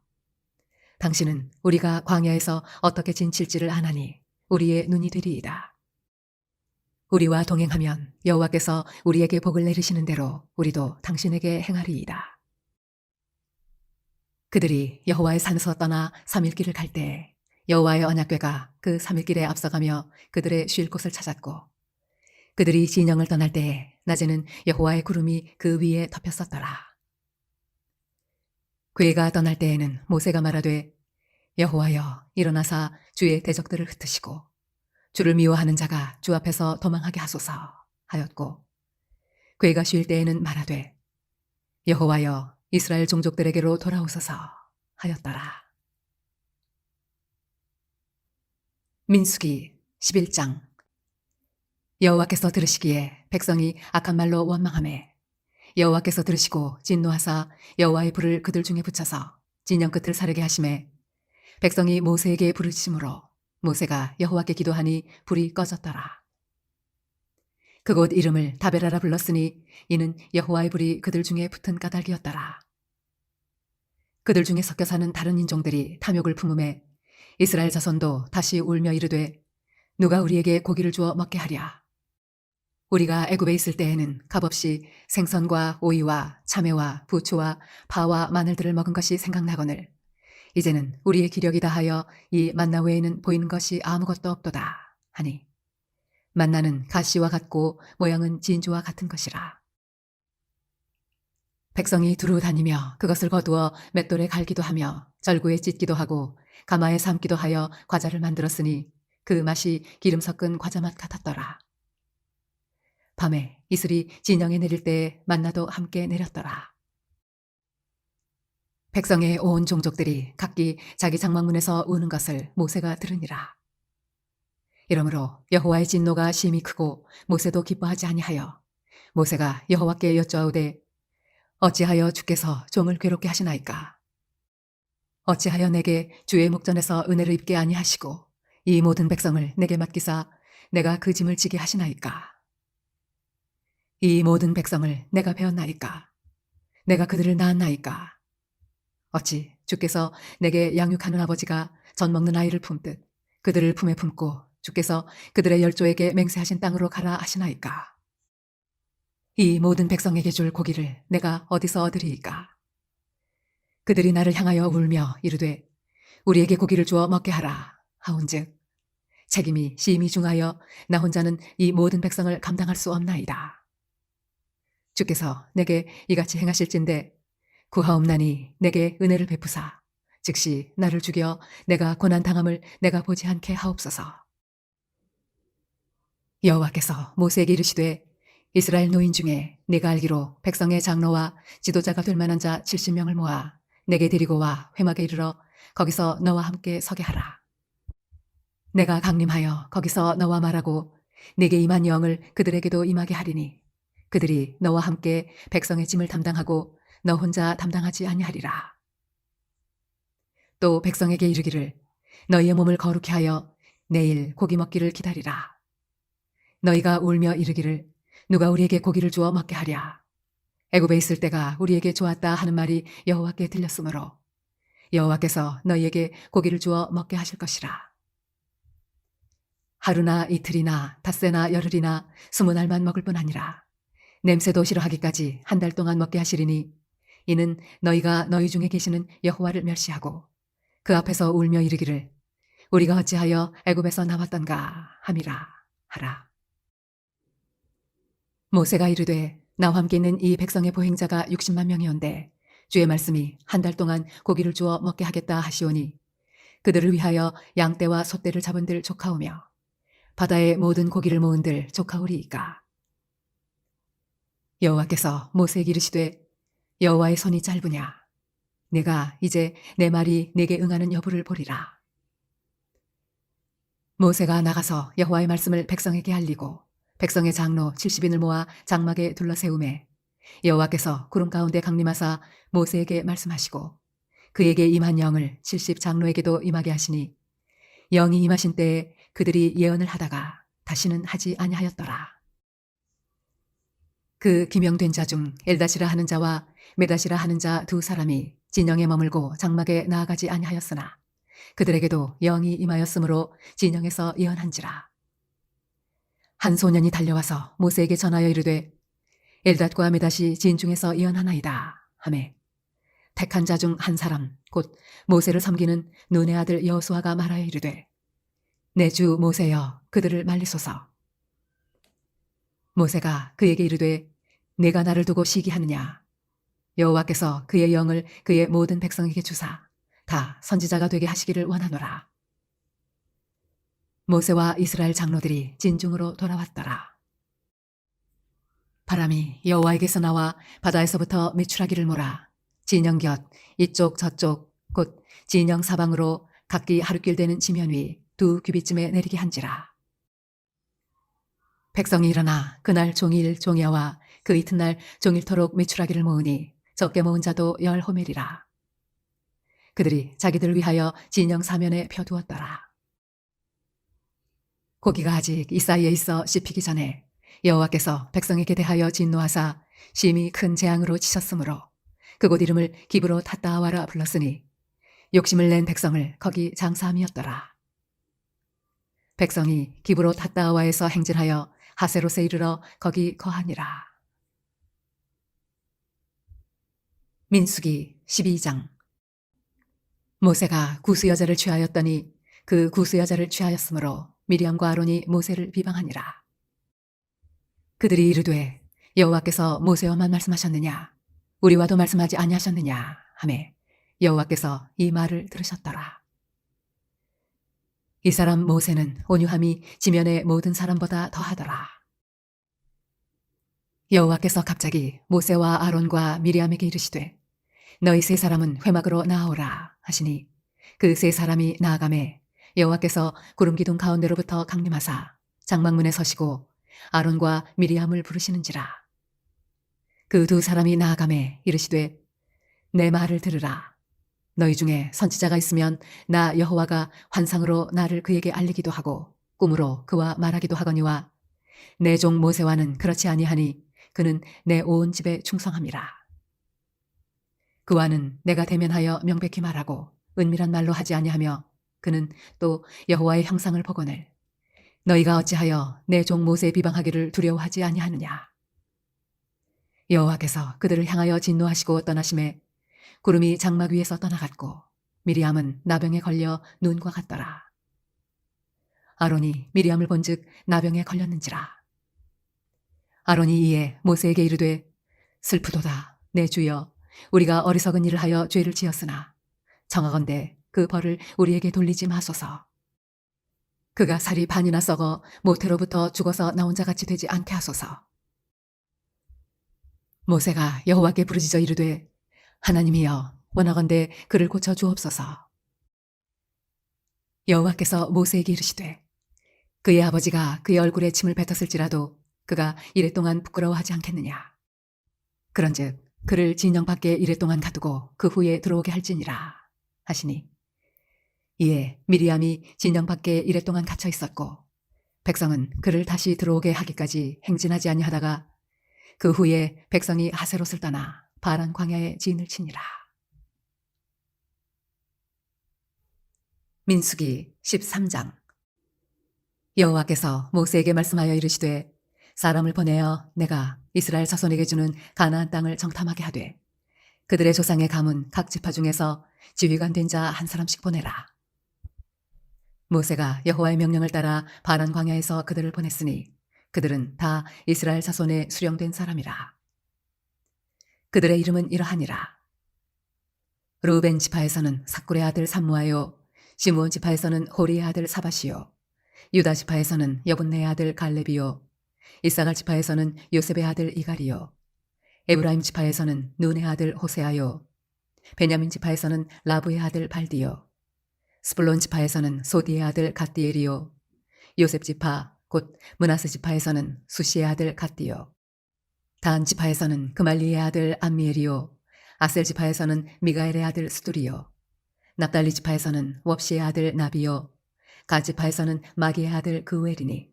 당신은 우리가 광야에서 어떻게 진칠지를 아나니 우리의 눈이 되리이다. 우리와 동행하면 여호와께서 우리에게 복을 내리시는 대로 우리도 당신에게 행하리이다. 그들이 여호와의 산에서 떠나 3일 길을 갈 때에 여호와의 언약궤가 그 3일 길에 앞서가며 그들의 쉴 곳을 찾았고 그들이 진영을 떠날 때에 낮에는 여호와의 구름이 그 위에 덮였었더라. 궤가 떠날 때에는 모세가 말하되 여호와여 일어나사 주의 대적들을 흩으시고 주를 미워하는 자가 주 앞에서 도망하게 하소서 하였고 궤가 쉴 때에는 말하되 여호와여 이스라엘 종족들에게로 돌아오소서 하였더라. 민수기 11장. 여호와께서 들으시기에 백성이 악한 말로 원망하매 여호와께서 들으시고 진노하사 여호와의 불을 그들 중에 붙여서 진영 끝을 사르게 하심에 백성이 모세에게 부르짖음으로 모세가 여호와께 기도하니 불이 꺼졌더라. 그곳 이름을 다베라라 불렀으니 이는 여호와의 불이 그들 중에 붙은 까닭이었더라. 그들 중에 섞여 사는 다른 인종들이 탐욕을 품음에 이스라엘 자손도 다시 울며 이르되 누가 우리에게 고기를 주어 먹게 하랴. 우리가 애굽에 있을 때에는 값없이 생선과 오이와 참외와 부추와 파와 마늘들을 먹은 것이 생각나거늘 이제는 우리의 기력이 다하여 이 만나 외에는 보이는 것이 아무것도 없도다 하니 만나는 가시와 같고 모양은 진주와 같은 것이라. 백성이 두루 다니며 그것을 거두어 맷돌에 갈기도 하며 절구에 찢기도 하고 가마에 삶기도 하여 과자를 만들었으니 그 맛이 기름 섞은 과자 맛 같았더라. 밤에 이슬이 진영에 내릴 때에 만나도 함께 내렸더라. 백성의 온 종족들이 각기 자기 장막문에서 우는 것을 모세가 들으니라. 이러므로 여호와의 진노가 심히 크고 모세도 기뻐하지 아니하여 모세가 여호와께 여쭈아오되 어찌하여 주께서 종을 괴롭게 하시나이까? 어찌하여 내게 주의 목전에서 은혜를 입게 아니하시고 이 모든 백성을 내게 맡기사 내가 그 짐을 지게 하시나이까? 이 모든 백성을 내가 배웠나이까? 내가 그들을 낳았나이까? 어찌 주께서 내게 양육하는 아버지가 젖 먹는 아이를 품듯 그들을 품에 품고 주께서 그들의 열조에게 맹세하신 땅으로 가라 하시나이까? 이 모든 백성에게 줄 고기를 내가 어디서 얻으리이까? 그들이 나를 향하여 울며 이르되 우리에게 고기를 주어 먹게 하라 하온즉 책임이 심히 중하여 나 혼자는 이 모든 백성을 감당할 수 없나이다. 주께서 내게 이같이 행하실진대 구하옵나니 내게 은혜를 베푸사 즉시 나를 죽여 내가 고난 당함을 내가 보지 않게 하옵소서. 여호와께서 모세에게 이르시되 이스라엘 노인 중에 네가 알기로 백성의 장로와 지도자가 될 만한 자 70명을 모아 내게 데리고 와 회막에 이르러 거기서 너와 함께 서게 하라. 내가 강림하여 거기서 너와 말하고 네게 임한 영을 그들에게도 임하게 하리니 그들이 너와 함께 백성의 짐을 담당하고 너 혼자 담당하지 아니하리라. 또 백성에게 이르기를 너희의 몸을 거룩히 하여 내일 고기 먹기를 기다리라. 너희가 울며 이르기를 누가 우리에게 고기를 주어 먹게 하랴. 애굽에 있을 때가 우리에게 좋았다 하는 말이 여호와께 들렸으므로 여호와께서 너희에게 고기를 주어 먹게 하실 것이라. 하루나 이틀이나 닷새나 열흘이나 20날만 먹을 뿐 아니라 냄새도 싫어하기까지 한 달 동안 먹게 하시리니 이는 너희가 너희 중에 계시는 여호와를 멸시하고 그 앞에서 울며 이르기를 우리가 어찌하여 애굽에서 나왔던가 함이라 하라. 모세가 이르되 나와 함께 있는 이 백성의 보행자가 60만 명이온데 주의 말씀이 한 달 동안 고기를 주어 먹게 하겠다 하시오니 그들을 위하여 양떼와 소떼를 잡은들 조카오며 바다의 모든 고기를 모은들 조카오리이까. 여호와께서 모세에게 이르시되 여호와의 손이 짧으냐? 내가 이제 내 말이 내게 응하는 여부를 보리라. 모세가 나가서 여호와의 말씀을 백성에게 알리고 백성의 장로 70인을 모아 장막에 둘러세우매 여호와께서 구름 가운데 강림하사 모세에게 말씀하시고 그에게 임한 영을 70 장로에게도 임하게 하시니 영이 임하신 때에 그들이 예언을 하다가 다시는 하지 아니하였더라. 그 기명된 자 중 엘다시라 하는 자와 메다시라 하는 자 두 사람이 진영에 머물고 장막에 나아가지 아니하였으나 그들에게도 영이 임하였으므로 진영에서 예언한지라. 한 소년이 달려와서 모세에게 전하여 이르되 엘닷과 메닷이 진중에서 예언하나이다 하매 택한 자 중 한 사람 곧 모세를 섬기는 눈의 아들 여호수아가 말하여 이르되 내 주 모세여 그들을 말리소서. 모세가 그에게 이르되 내가 나를 두고 시기하느냐? 여호와께서 그의 영을 그의 모든 백성에게 주사 다 선지자가 되게 하시기를 원하노라. 모세와 이스라엘 장로들이 진중으로 돌아왔더라. 바람이 여호와에게서 나와 바다에서부터 메추라기를 몰아 진영 곁 이쪽 저쪽 곧 진영 사방으로 각기 하루길 되는 지면 위 2규빗쯤에 내리게 한지라. 백성이 일어나 그날 종일 종야와 그 이튿날 종일토록 메추라기를 모으니 적게 모은 자도 10호멜이라. 그들이 자기들을 위하여 진영 사면에 펴두었더라. 고기가 아직 이 사이에 있어 씹히기 전에 여호와께서 백성에게 대하여 진노하사 심히 큰 재앙으로 치셨으므로 그곳 이름을 기브로 탓다아와라 불렀으니 욕심을 낸 백성을 거기 장사함이었더라. 백성이 기브로 탓다아와에서 행진하여 하세롯에 이르러 거기 거하니라. 민수기 12장. 모세가 구스 여자를 취하였더니 그 구스 여자를 취하였으므로 미리암과 아론이 모세를 비방하니라. 그들이 이르되 여호와께서 모세와만 말씀하셨느냐 우리와도 말씀하지 아니하셨느냐 하매 여호와께서 이 말을 들으셨더라. 이 사람 모세는 온유함이 지면의 모든 사람보다 더하더라. 여호와께서 갑자기 모세와 아론과 미리암에게 이르시되 너희 세 사람은 회막으로 나아오라 하시니 그 세 사람이 나아가매 여호와께서 구름 기둥 가운데로부터 강림하사 장막문에 서시고 아론과 미리암을 부르시는지라. 그 두 사람이 나아가매 이르시되 내 말을 들으라. 너희 중에 선지자가 있으면 나 여호와가 환상으로 나를 그에게 알리기도 하고 꿈으로 그와 말하기도 하거니와 내 종 모세와는 그렇지 아니하니 그는 내 온 집에 충성함이라. 그와는 내가 대면하여 명백히 말하고 은밀한 말로 하지 아니하며 그는 또 여호와의 형상을 보거늘 너희가 어찌하여 내 종 모세 비방하기를 두려워하지 아니하느냐. 여호와께서 그들을 향하여 진노하시고 떠나심에 구름이 장막 위에서 떠나갔고 미리암은 나병에 걸려 눈과 같더라. 아론이 미리암을 본즉 나병에 걸렸는지라. 아론이 이에 모세에게 이르되 슬프도다 내 주여 우리가 어리석은 일을 하여 죄를 지었으나 청하건대 그 벌을 우리에게 돌리지 마소서. 그가 살이 반이나 썩어 모태로부터 죽어서 나온 자같이 되지 않게 하소서. 모세가 여호와께 부르짖어 이르되 하나님이여 원하건대 그를 고쳐 주옵소서. 여호와께서 모세에게 이르시되 그의 아버지가 그의 얼굴에 침을 뱉었을지라도 그가 이랫동안 부끄러워하지 않겠느냐. 그런즉 그를 진영 밖에 이랫동안 가두고 그 후에 들어오게 할지니라 하시니 이에 미리암이 진영 밖에 이랫동안 갇혀 있었고 백성은 그를 다시 들어오게 하기까지 행진하지 아니하다가 그 후에 백성이 하세롯을 떠나 바란 광야에 진을 치니라. 민수기 13장. 여호와께서 모세에게 말씀하여 이르시되 사람을 보내어 내가 이스라엘 자손에게 주는 가나안 땅을 정탐하게 하되 그들의 조상의 가문 각 지파 중에서 지휘관 된 자 한 사람씩 보내라. 모세가 여호와의 명령을 따라 바란 광야에서 그들을 보냈으니 그들은 다 이스라엘 자손의 수령된 사람이라. 그들의 이름은 이러하니라. 르우벤 지파에서는 삭굴의 아들 삼무아요. 시므온 지파에서는 호리의 아들 사바시요. 유다 지파에서는 여분네의 아들 갈렙이요. 이사갈 지파에서는 요셉의 아들 이갈이요. 에브라임 지파에서는 눈의 아들 호세아요. 베냐민 지파에서는 라브의 아들 발디요. 스불론 지파에서는 소디의 아들 갓디엘이요. 요셉 지파 곧 므나스 지파에서는 수시의 아들 갓디요. 단 지파에서는 그말리의 아들 암미엘이요. 아셀 지파에서는 미가엘의 아들 스두리요. 납달리 지파에서는 웁시의 아들 나비요. 갓 지파에서는 마기의 아들 그웰이니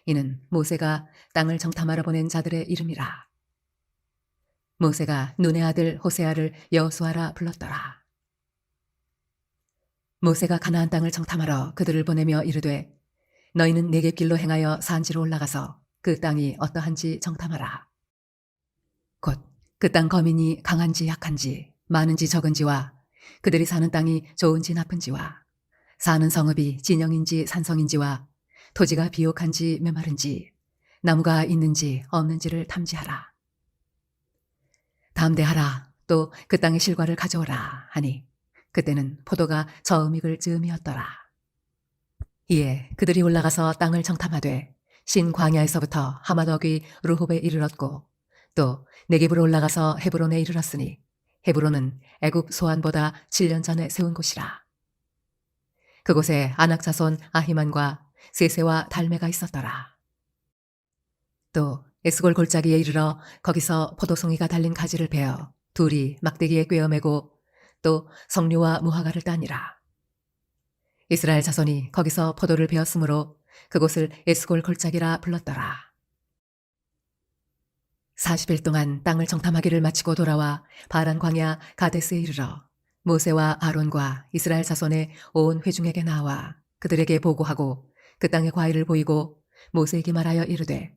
이는 모세가 땅을 정탐하러 보낸 자들의 이름이라. 모세가 눈의 아들 호세아를 여호수아라 불렀더라. 모세가 가나안 땅을 정탐하러 그들을 보내며 이르되 너희는 네겝길로 행하여 산지로 올라가서 그 땅이 어떠한지 정탐하라. 곧 그 땅 거민이 강한지 약한지 많은지 적은지와 그들이 사는 땅이 좋은지 나쁜지와 사는 성읍이 진영인지 산성인지와 토지가 비옥한지 메마른지 나무가 있는지 없는지를 탐지하라. 담대하라. 또 그 땅의 실과를 가져오라 하니 그때는 포도가 저음 익을 즈음이었더라. 이에 그들이 올라가서 땅을 정탐하되 신 광야에서부터 하마덕이 르홉에 이르렀고 또 네겝으로 올라가서 헤브론에 이르렀으니 헤브론은 애굽 소안보다 7년 전에 세운 곳이라. 그곳에 아낙 자손 아히만과 세세와 달메가 있었더라. 또 에스골 골짜기에 이르러 거기서 포도송이가 달린 가지를 베어 둘이 막대기에 꿰어매고 또 석류와 무화과를 따니라. 이스라엘 자손이 거기서 포도를 베었으므로 그곳을 에스골 골짜기라 불렀더라. 40일 동안 땅을 정탐하기를 마치고 돌아와 바란 광야 가데스에 이르러 모세와 아론과 이스라엘 자손의 온 회중에게 나와 그들에게 보고하고 그 땅의 과일을 보이고 모세에게 말하여 이르되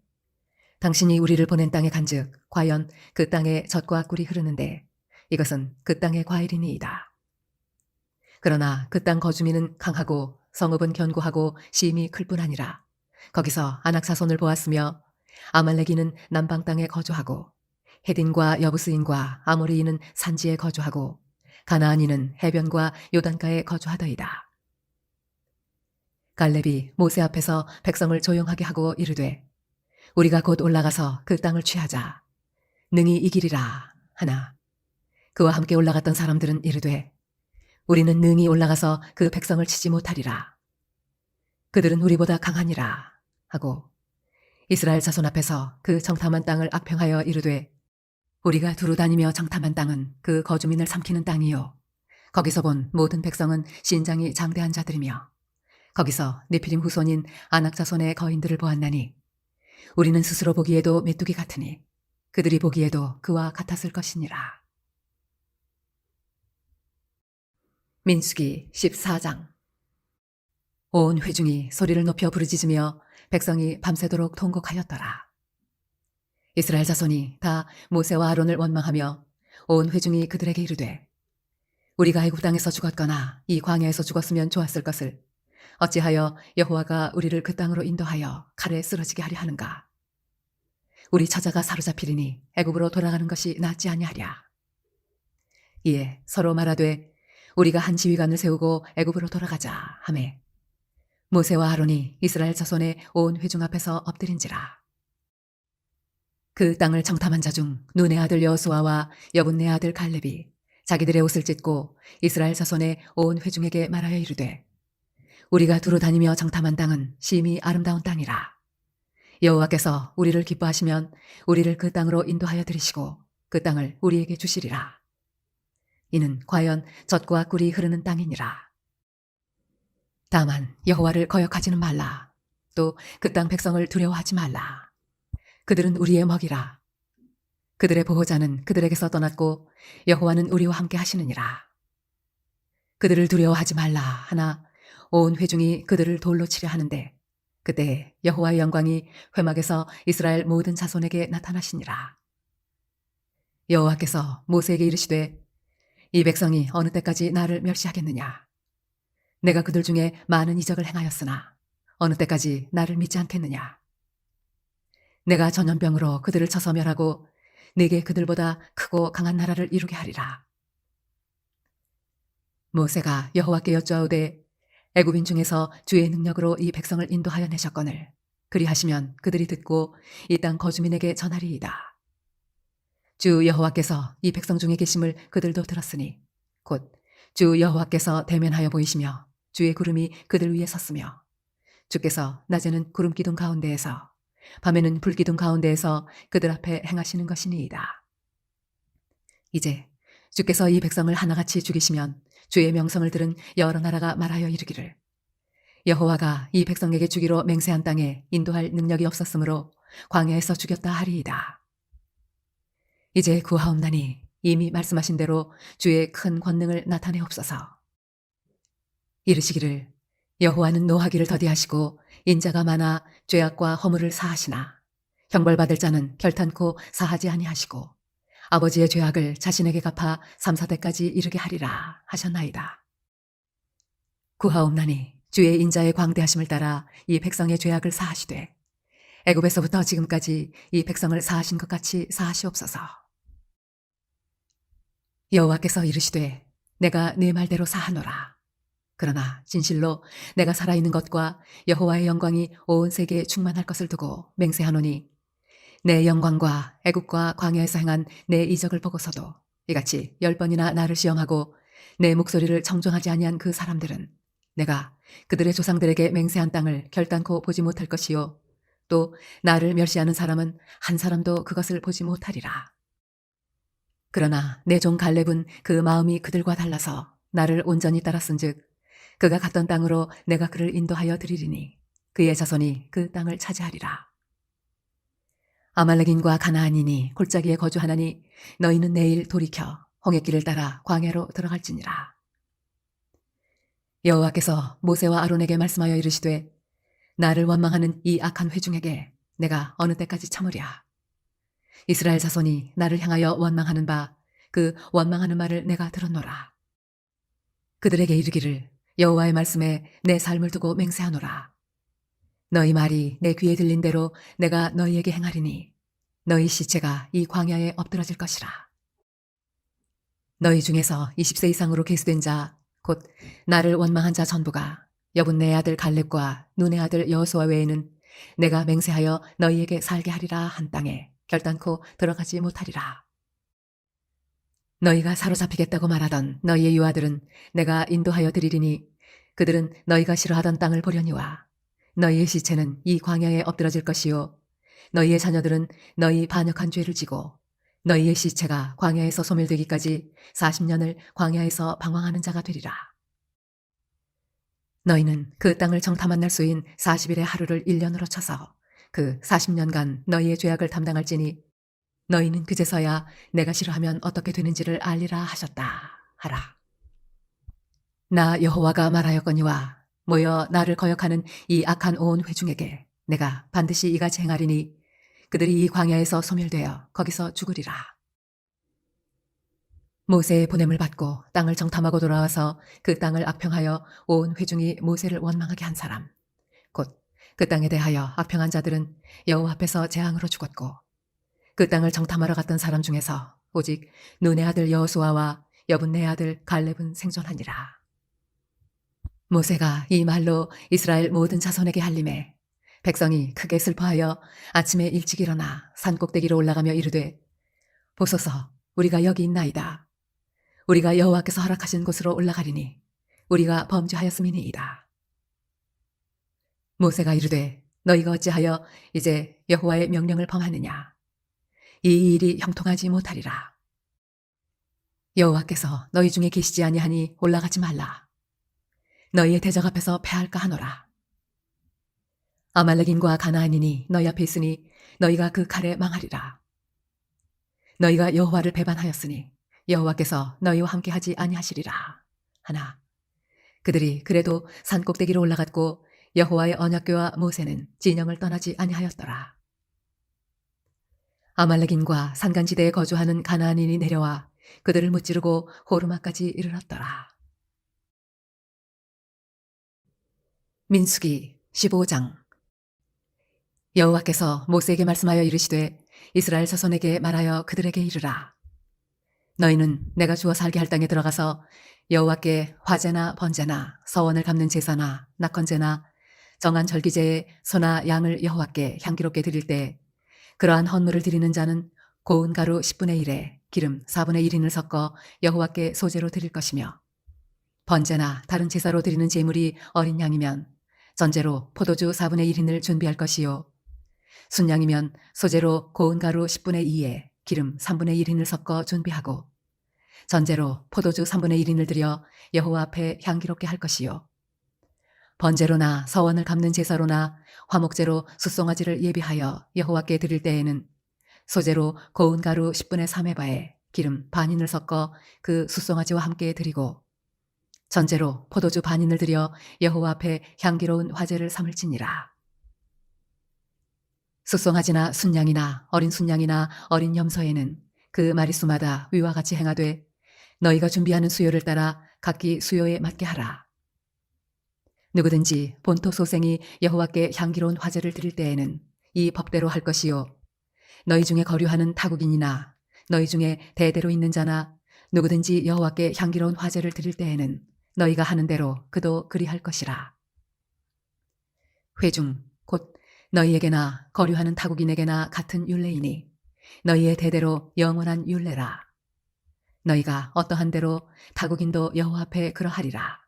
당신이 우리를 보낸 땅에 간즉 과연 그 땅에 젖과 꿀이 흐르는데 이것은 그 땅의 과일이니이다. 그러나 그 땅 거주민은 강하고 성읍은 견고하고 심이 클 뿐 아니라 거기서 아낙 자손을 보았으며 아말렉인은 남방 땅에 거주하고 헤딘과 여부스인과 아모리인은 산지에 거주하고 가나안인은 해변과 요단가에 거주하더이다. 갈렙이 모세 앞에서 백성을 조용하게 하고 이르되 우리가 곧 올라가서 그 땅을 취하자. 능히 이기리라 하나 그와 함께 올라갔던 사람들은 이르되 우리는 능히 올라가서 그 백성을 치지 못하리라. 그들은 우리보다 강하니라 하고 이스라엘 자손 앞에서 그 정탐한 땅을 악평하여 이르되 우리가 두루 다니며 정탐한 땅은 그 거주민을 삼키는 땅이요 거기서 본 모든 백성은 신장이 장대한 자들이며 거기서 네피림 후손인 아낙 자손의 거인들을 보았나니 우리는 스스로 보기에도 메뚜기 같으니 그들이 보기에도 그와 같았을 것이니라. 민수기 14장. 온 회중이 소리를 높여 부르짖으며 백성이 밤새도록 통곡하였더라. 이스라엘 자손이 다 모세와 아론을 원망하며 온 회중이 그들에게 이르되 우리가 애굽 땅에서 죽었거나 이 광야에서 죽었으면 좋았을 것을 어찌하여 여호와가 우리를 그 땅으로 인도하여 칼에 쓰러지게 하려 하는가? 우리 처자가 사로잡히리니 애굽으로 돌아가는 것이 낫지 아니하랴. 이에 서로 말하되 우리가 한 지휘관을 세우고 애굽으로 돌아가자 하매 모세와 아론이 이스라엘 자손의 온 회중 앞에서 엎드린지라. 그 땅을 정탐한 자 중 눈의 아들 여호수아와 여분네 아들 갈렙이 자기들의 옷을 찢고 이스라엘 자손의 온 회중에게 말하여 이르되 우리가 두루 다니며 정탐한 땅은 심히 아름다운 땅이라. 여호와께서 우리를 기뻐하시면 우리를 그 땅으로 인도하여 들이시고 그 땅을 우리에게 주시리라. 이는 과연 젖과 꿀이 흐르는 땅이니라. 다만 여호와를 거역하지는 말라. 또 그 땅 백성을 두려워하지 말라. 그들은 우리의 먹이라. 그들의 보호자는 그들에게서 떠났고 여호와는 우리와 함께 하시느니라. 그들을 두려워하지 말라 하나 온 회중이 그들을 돌로 치려 하는데 그때 여호와의 영광이 회막에서 이스라엘 모든 자손에게 나타나시니라. 여호와께서 모세에게 이르시되 이 백성이 어느 때까지 나를 멸시하겠느냐? 내가 그들 중에 많은 이적을 행하였으나 어느 때까지 나를 믿지 않겠느냐? 내가 전염병으로 그들을 쳐서 멸하고 내게 그들보다 크고 강한 나라를 이루게 하리라. 모세가 여호와께 여쭈아오되 애굽인 중에서 주의 능력으로 이 백성을 인도하여 내셨거늘 그리하시면 그들이 듣고 이 땅 거주민에게 전하리이다. 주 여호와께서 이 백성 중에 계심을 그들도 들었으니 곧 주 여호와께서 대면하여 보이시며 주의 구름이 그들 위에 섰으며 주께서 낮에는 구름 기둥 가운데에서 밤에는 불 기둥 가운데에서 그들 앞에 행하시는 것이니이다. 이제 주께서 이 백성을 하나같이 죽이시면 주의 명성을 들은 여러 나라가 말하여 이르기를 여호와가 이 백성에게 주기로 맹세한 땅에 인도할 능력이 없었으므로 광야에서 죽였다 하리이다. 이제 구하옵나니 이미 말씀하신 대로 주의 큰 권능을 나타내옵소서. 이르시기를 여호와는 노하기를 더디하시고 인자가 많아 죄악과 허물을 사하시나 형벌받을 자는 결탄코 사하지 아니하시고 아버지의 죄악을 자신에게 갚아 3, 4대까지 이르게 하리라 하셨나이다. 구하옵나니 주의 인자의 광대하심을 따라 이 백성의 죄악을 사하시되 애굽에서부터 지금까지 이 백성을 사하신 것 같이 사하시옵소서. 여호와께서 이르시되 내가 네 말대로 사하노라. 그러나 진실로 내가 살아있는 것과 여호와의 영광이 온 세계에 충만할 것을 두고 맹세하노니 내 영광과 애국과 광야에서 행한 내 이적을 보고서도 이같이 10번이나 나를 시험하고 내 목소리를 청종하지 아니한 그 사람들은 내가 그들의 조상들에게 맹세한 땅을 결단코 보지 못할 것이요 또 나를 멸시하는 사람은 한 사람도 그것을 보지 못하리라. 그러나 내 종 갈렙은 그 마음이 그들과 달라서 나를 온전히 따랐은즉 그가 갔던 땅으로 내가 그를 인도하여 드리리니 그의 자손이 그 땅을 차지하리라. 아말렉인과 가나안인이 골짜기에 거주하나니 너희는 내일 돌이켜 홍해길을 따라 광야로 들어갈지니라. 여호와께서 모세와 아론에게 말씀하여 이르시되 나를 원망하는 이 악한 회중에게 내가 어느 때까지 참으랴. 이스라엘 자손이 나를 향하여 원망하는 바 그 원망하는 말을 내가 들었노라. 그들에게 이르기를 여호와의 말씀에 내 삶을 두고 맹세하노라. 너희 말이 내 귀에 들린 대로 내가 너희에게 행하리니 너희 시체가 이 광야에 엎드러질 것이라. 너희 중에서 20세 이상으로 계수된 자 곧 나를 원망한 자 전부가 여분네 아들 갈렙과 눈의 아들 여호수아 외에는 내가 맹세하여 너희에게 살게 하리라 한 땅에 결단코 들어가지 못하리라. 너희가 사로잡히겠다고 말하던 너희의 유아들은 내가 인도하여 드리리니 그들은 너희가 싫어하던 땅을 보려니와 너희의 시체는 이 광야에 엎드러질 것이요 너희의 자녀들은 너희 반역한 죄를 지고 너희의 시체가 광야에서 소멸되기까지 40년을 광야에서 방황하는 자가 되리라. 너희는 그 땅을 정탐한 날 수인 40일의 하루를 1년으로 쳐서 그 40년간 너희의 죄악을 담당할지니 너희는 그제서야 내가 싫어하면 어떻게 되는지를 알리라 하셨다 하라. 나 여호와가 말하였거니와 모여 나를 거역하는 이 악한 온 회중에게 내가 반드시 이같이 행하리니 그들이 이 광야에서 소멸되어 거기서 죽으리라. 모세의 보냄을 받고 땅을 정탐하고 돌아와서 그 땅을 악평하여 온 회중이 모세를 원망하게 한 사람 곧 그 땅에 대하여 악평한 자들은 여호와 앞에서 재앙으로 죽었고 그 땅을 정탐하러 갔던 사람 중에서 오직 눈의 아들 여호수아와 여분네 아들 갈렙은 생존하니라. 모세가 이 말로 이스라엘 모든 자손에게 알림해 백성이 크게 슬퍼하여 아침에 일찍 일어나 산꼭대기로 올라가며 이르되 보소서 우리가 여기 있나이다. 우리가 여호와께서 허락하신 곳으로 올라가리니 우리가 범죄하였음이니이다. 모세가 이르되 너희가 어찌하여 이제 여호와의 명령을 범하느냐. 이 일이 형통하지 못하리라. 여호와께서 너희 중에 계시지 아니하니 올라가지 말라. 너희의 대적 앞에서 패할까 하노라. 아말렉인과 가나안인이 너희 앞에 있으니 너희가 그 칼에 망하리라. 너희가 여호와를 배반하였으니 여호와께서 너희와 함께 하지 아니하시리라. 하나 그들이 그래도 산꼭대기로 올라갔고 여호와의 언약궤와 모세는 진영을 떠나지 아니하였더라. 아말렉인과 산간지대에 거주하는 가나안인이 내려와 그들을 무찌르고 호르마까지 이르렀더라. 민수기 15장. 여호와께서 모세에게 말씀하여 이르시되 이스라엘 자손에게 말하여 그들에게 이르라. 너희는 내가 주어 살게 할 땅에 들어가서 여호와께 화제나 번제나 서원을 갚는 제사나 낙헌제나 정한 절기제에 소나 양을 여호와께 향기롭게 드릴 때 그러한 헌물을 드리는 자는 고운 가루 10분의 1에 기름 4분의 1인을 섞어 여호와께 소제로 드릴 것이며 번제나 다른 제사로 드리는 제물이 어린 양이면 전제로 포도주 4분의 1인을 준비할 것이요 순양이면 소제로 고운 가루 10분의 2에 기름 3분의 1인을 섞어 준비하고 전제로 포도주 3분의 1인을 들여 여호와 앞에 향기롭게 할 것이요 번제로나 서원을 갚는 제사로나 화목제로 숫송아지를 예비하여 여호와께 드릴 때에는 소제로 고운 가루 10분의 3의 바에 기름 반인을 섞어 그 숫송아지와 함께 드리고 전제로 포도주 반인을 들여 여호와 앞에 향기로운 화제를 삼을지니라. 숫송아지나 순양이나 어린 순양이나 어린 염소에는 그 마리수마다 위와 같이 행하되 너희가 준비하는 수요를 따라 각기 수요에 맞게 하라. 누구든지 본토 소생이 여호와께 향기로운 화제를 드릴 때에는 이 법대로 할 것이요 너희 중에 거류하는 타국인이나 너희 중에 대대로 있는 자나 누구든지 여호와께 향기로운 화제를 드릴 때에는 너희가 하는 대로 그도 그리할 것이라. 회중 곧 너희에게나 거류하는 타국인에게나 같은 율례이니 너희의 대대로 영원한 율례라. 너희가 어떠한 대로 타국인도 여호와 앞에 그러하리라.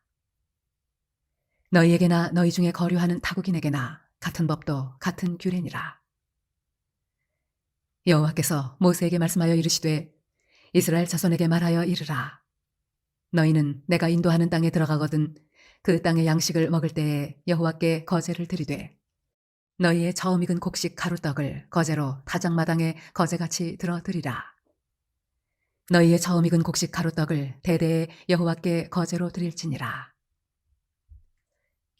너희에게나 너희 중에 거류하는 타국인에게나 같은 법도 같은 규례니라. 여호와께서 모세에게 말씀하여 이르시되 이스라엘 자손에게 말하여 이르라. 너희는 내가 인도하는 땅에 들어가거든 그 땅의 양식을 먹을 때에 여호와께 거제를 드리되 너희의 처음 익은 곡식 가루떡을 거제로 타작마당에 거제같이 들어드리라. 너희의 처음 익은 곡식 가루떡을 대대에 여호와께 거제로 드릴지니라.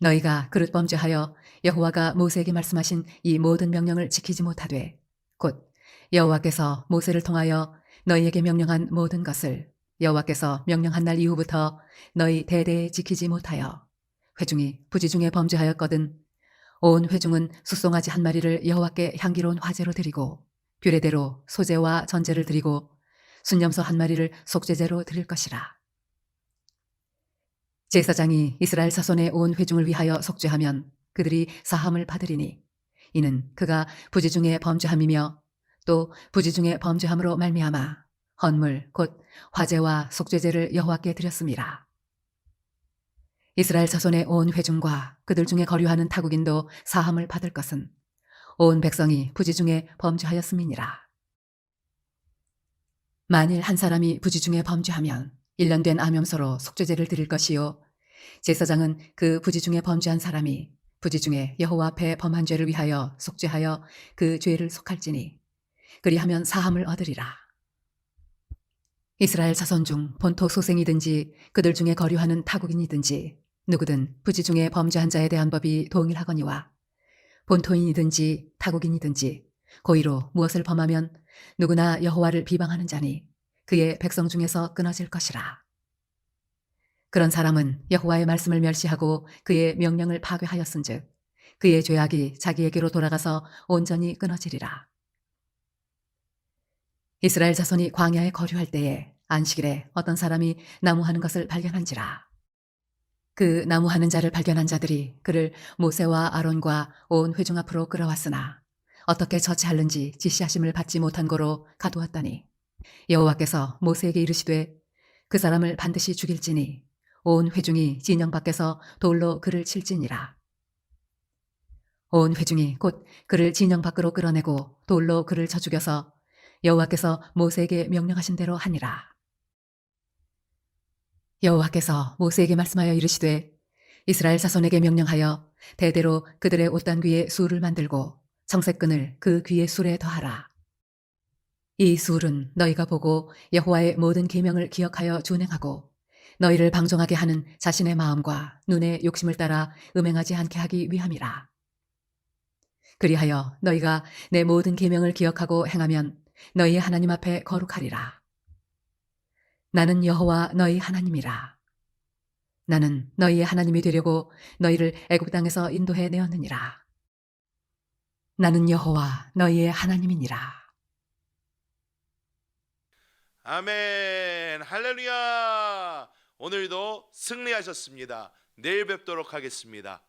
너희가 그릇 범죄하여 여호와가 모세에게 말씀하신 이 모든 명령을 지키지 못하되 곧 여호와께서 모세를 통하여 너희에게 명령한 모든 것을 여호와께서 명령한 날 이후부터 너희 대대에 지키지 못하여 회중이 부지 중에 범죄하였거든 온 회중은 숫송아지 한 마리를 여호와께 향기로운 화제로 드리고 규례대로 소제와 전제를 드리고 순염소 한 마리를 속죄제로 드릴 것이라. 제사장이 이스라엘 자손의 온 회중을 위하여 속죄하면 그들이 사함을 받으리니 이는 그가 부지 중에 범죄함이며 또 부지 중에 범죄함으로 말미암아 헌물 곧 화제와 속죄제를 여호와께 드렸음이라. 이스라엘 자손의 온 회중과 그들 중에 거류하는 타국인도 사함을 받을 것은 온 백성이 부지 중에 범죄하였음이니라. 만일 한 사람이 부지 중에 범죄하면 1년 된 암염소로 속죄제를 드릴 것이요 제사장은 그 부지 중에 범죄한 사람이 부지 중에 여호와 앞에 범한 죄를 위하여 속죄하여 그 죄를 속할지니 그리하면 사함을 얻으리라. 이스라엘 자손 중 본토 소생이든지 그들 중에 거류하는 타국인이든지 누구든 부지 중에 범죄한 자에 대한 법이 동일하거니와 본토인이든지 타국인이든지 고의로 무엇을 범하면 누구나 여호와를 비방하는 자니 그의 백성 중에서 끊어질 것이라. 그런 사람은 여호와의 말씀을 멸시하고 그의 명령을 파괴하였은즉 그의 죄악이 자기에게로 돌아가서 온전히 끊어지리라. 이스라엘 자손이 광야에 거류할 때에 안식일에 어떤 사람이 나무하는 것을 발견한지라. 그 나무하는 자를 발견한 자들이 그를 모세와 아론과 온 회중 앞으로 끌어왔으나 어떻게 처치하는지 지시하심을 받지 못한 고로 가두었더니 여호와께서 모세에게 이르시되 그 사람을 반드시 죽일지니 온 회중이 진영 밖에서 돌로 그를 칠지니라. 온 회중이 곧 그를 진영 밖으로 끌어내고 돌로 그를 쳐 죽여서 여호와께서 모세에게 명령하신 대로 하니라. 여호와께서 모세에게 말씀하여 이르시되 이스라엘 자손에게 명령하여 대대로 그들의 옷단 귀에 술을 만들고 청색끈을 그 귀의 술에 더하라. 이 술은 너희가 보고 여호와의 모든 계명을 기억하여 준행하고 너희를 방종하게 하는 자신의 마음과 눈의 욕심을 따라 음행하지 않게 하기 위함이라. 그리하여 너희가 내 모든 계명을 기억하고 행하면 너희의 하나님 앞에 거룩하리라. 나는 여호와 너희 하나님이라. 나는 너희의 하나님이 되려고 너희를 애굽 땅에서 인도해 내었느니라. 나는 여호와 너희의 하나님이니라. 아멘. 할렐루야. 오늘도 승리하셨습니다. 내일 뵙도록 하겠습니다.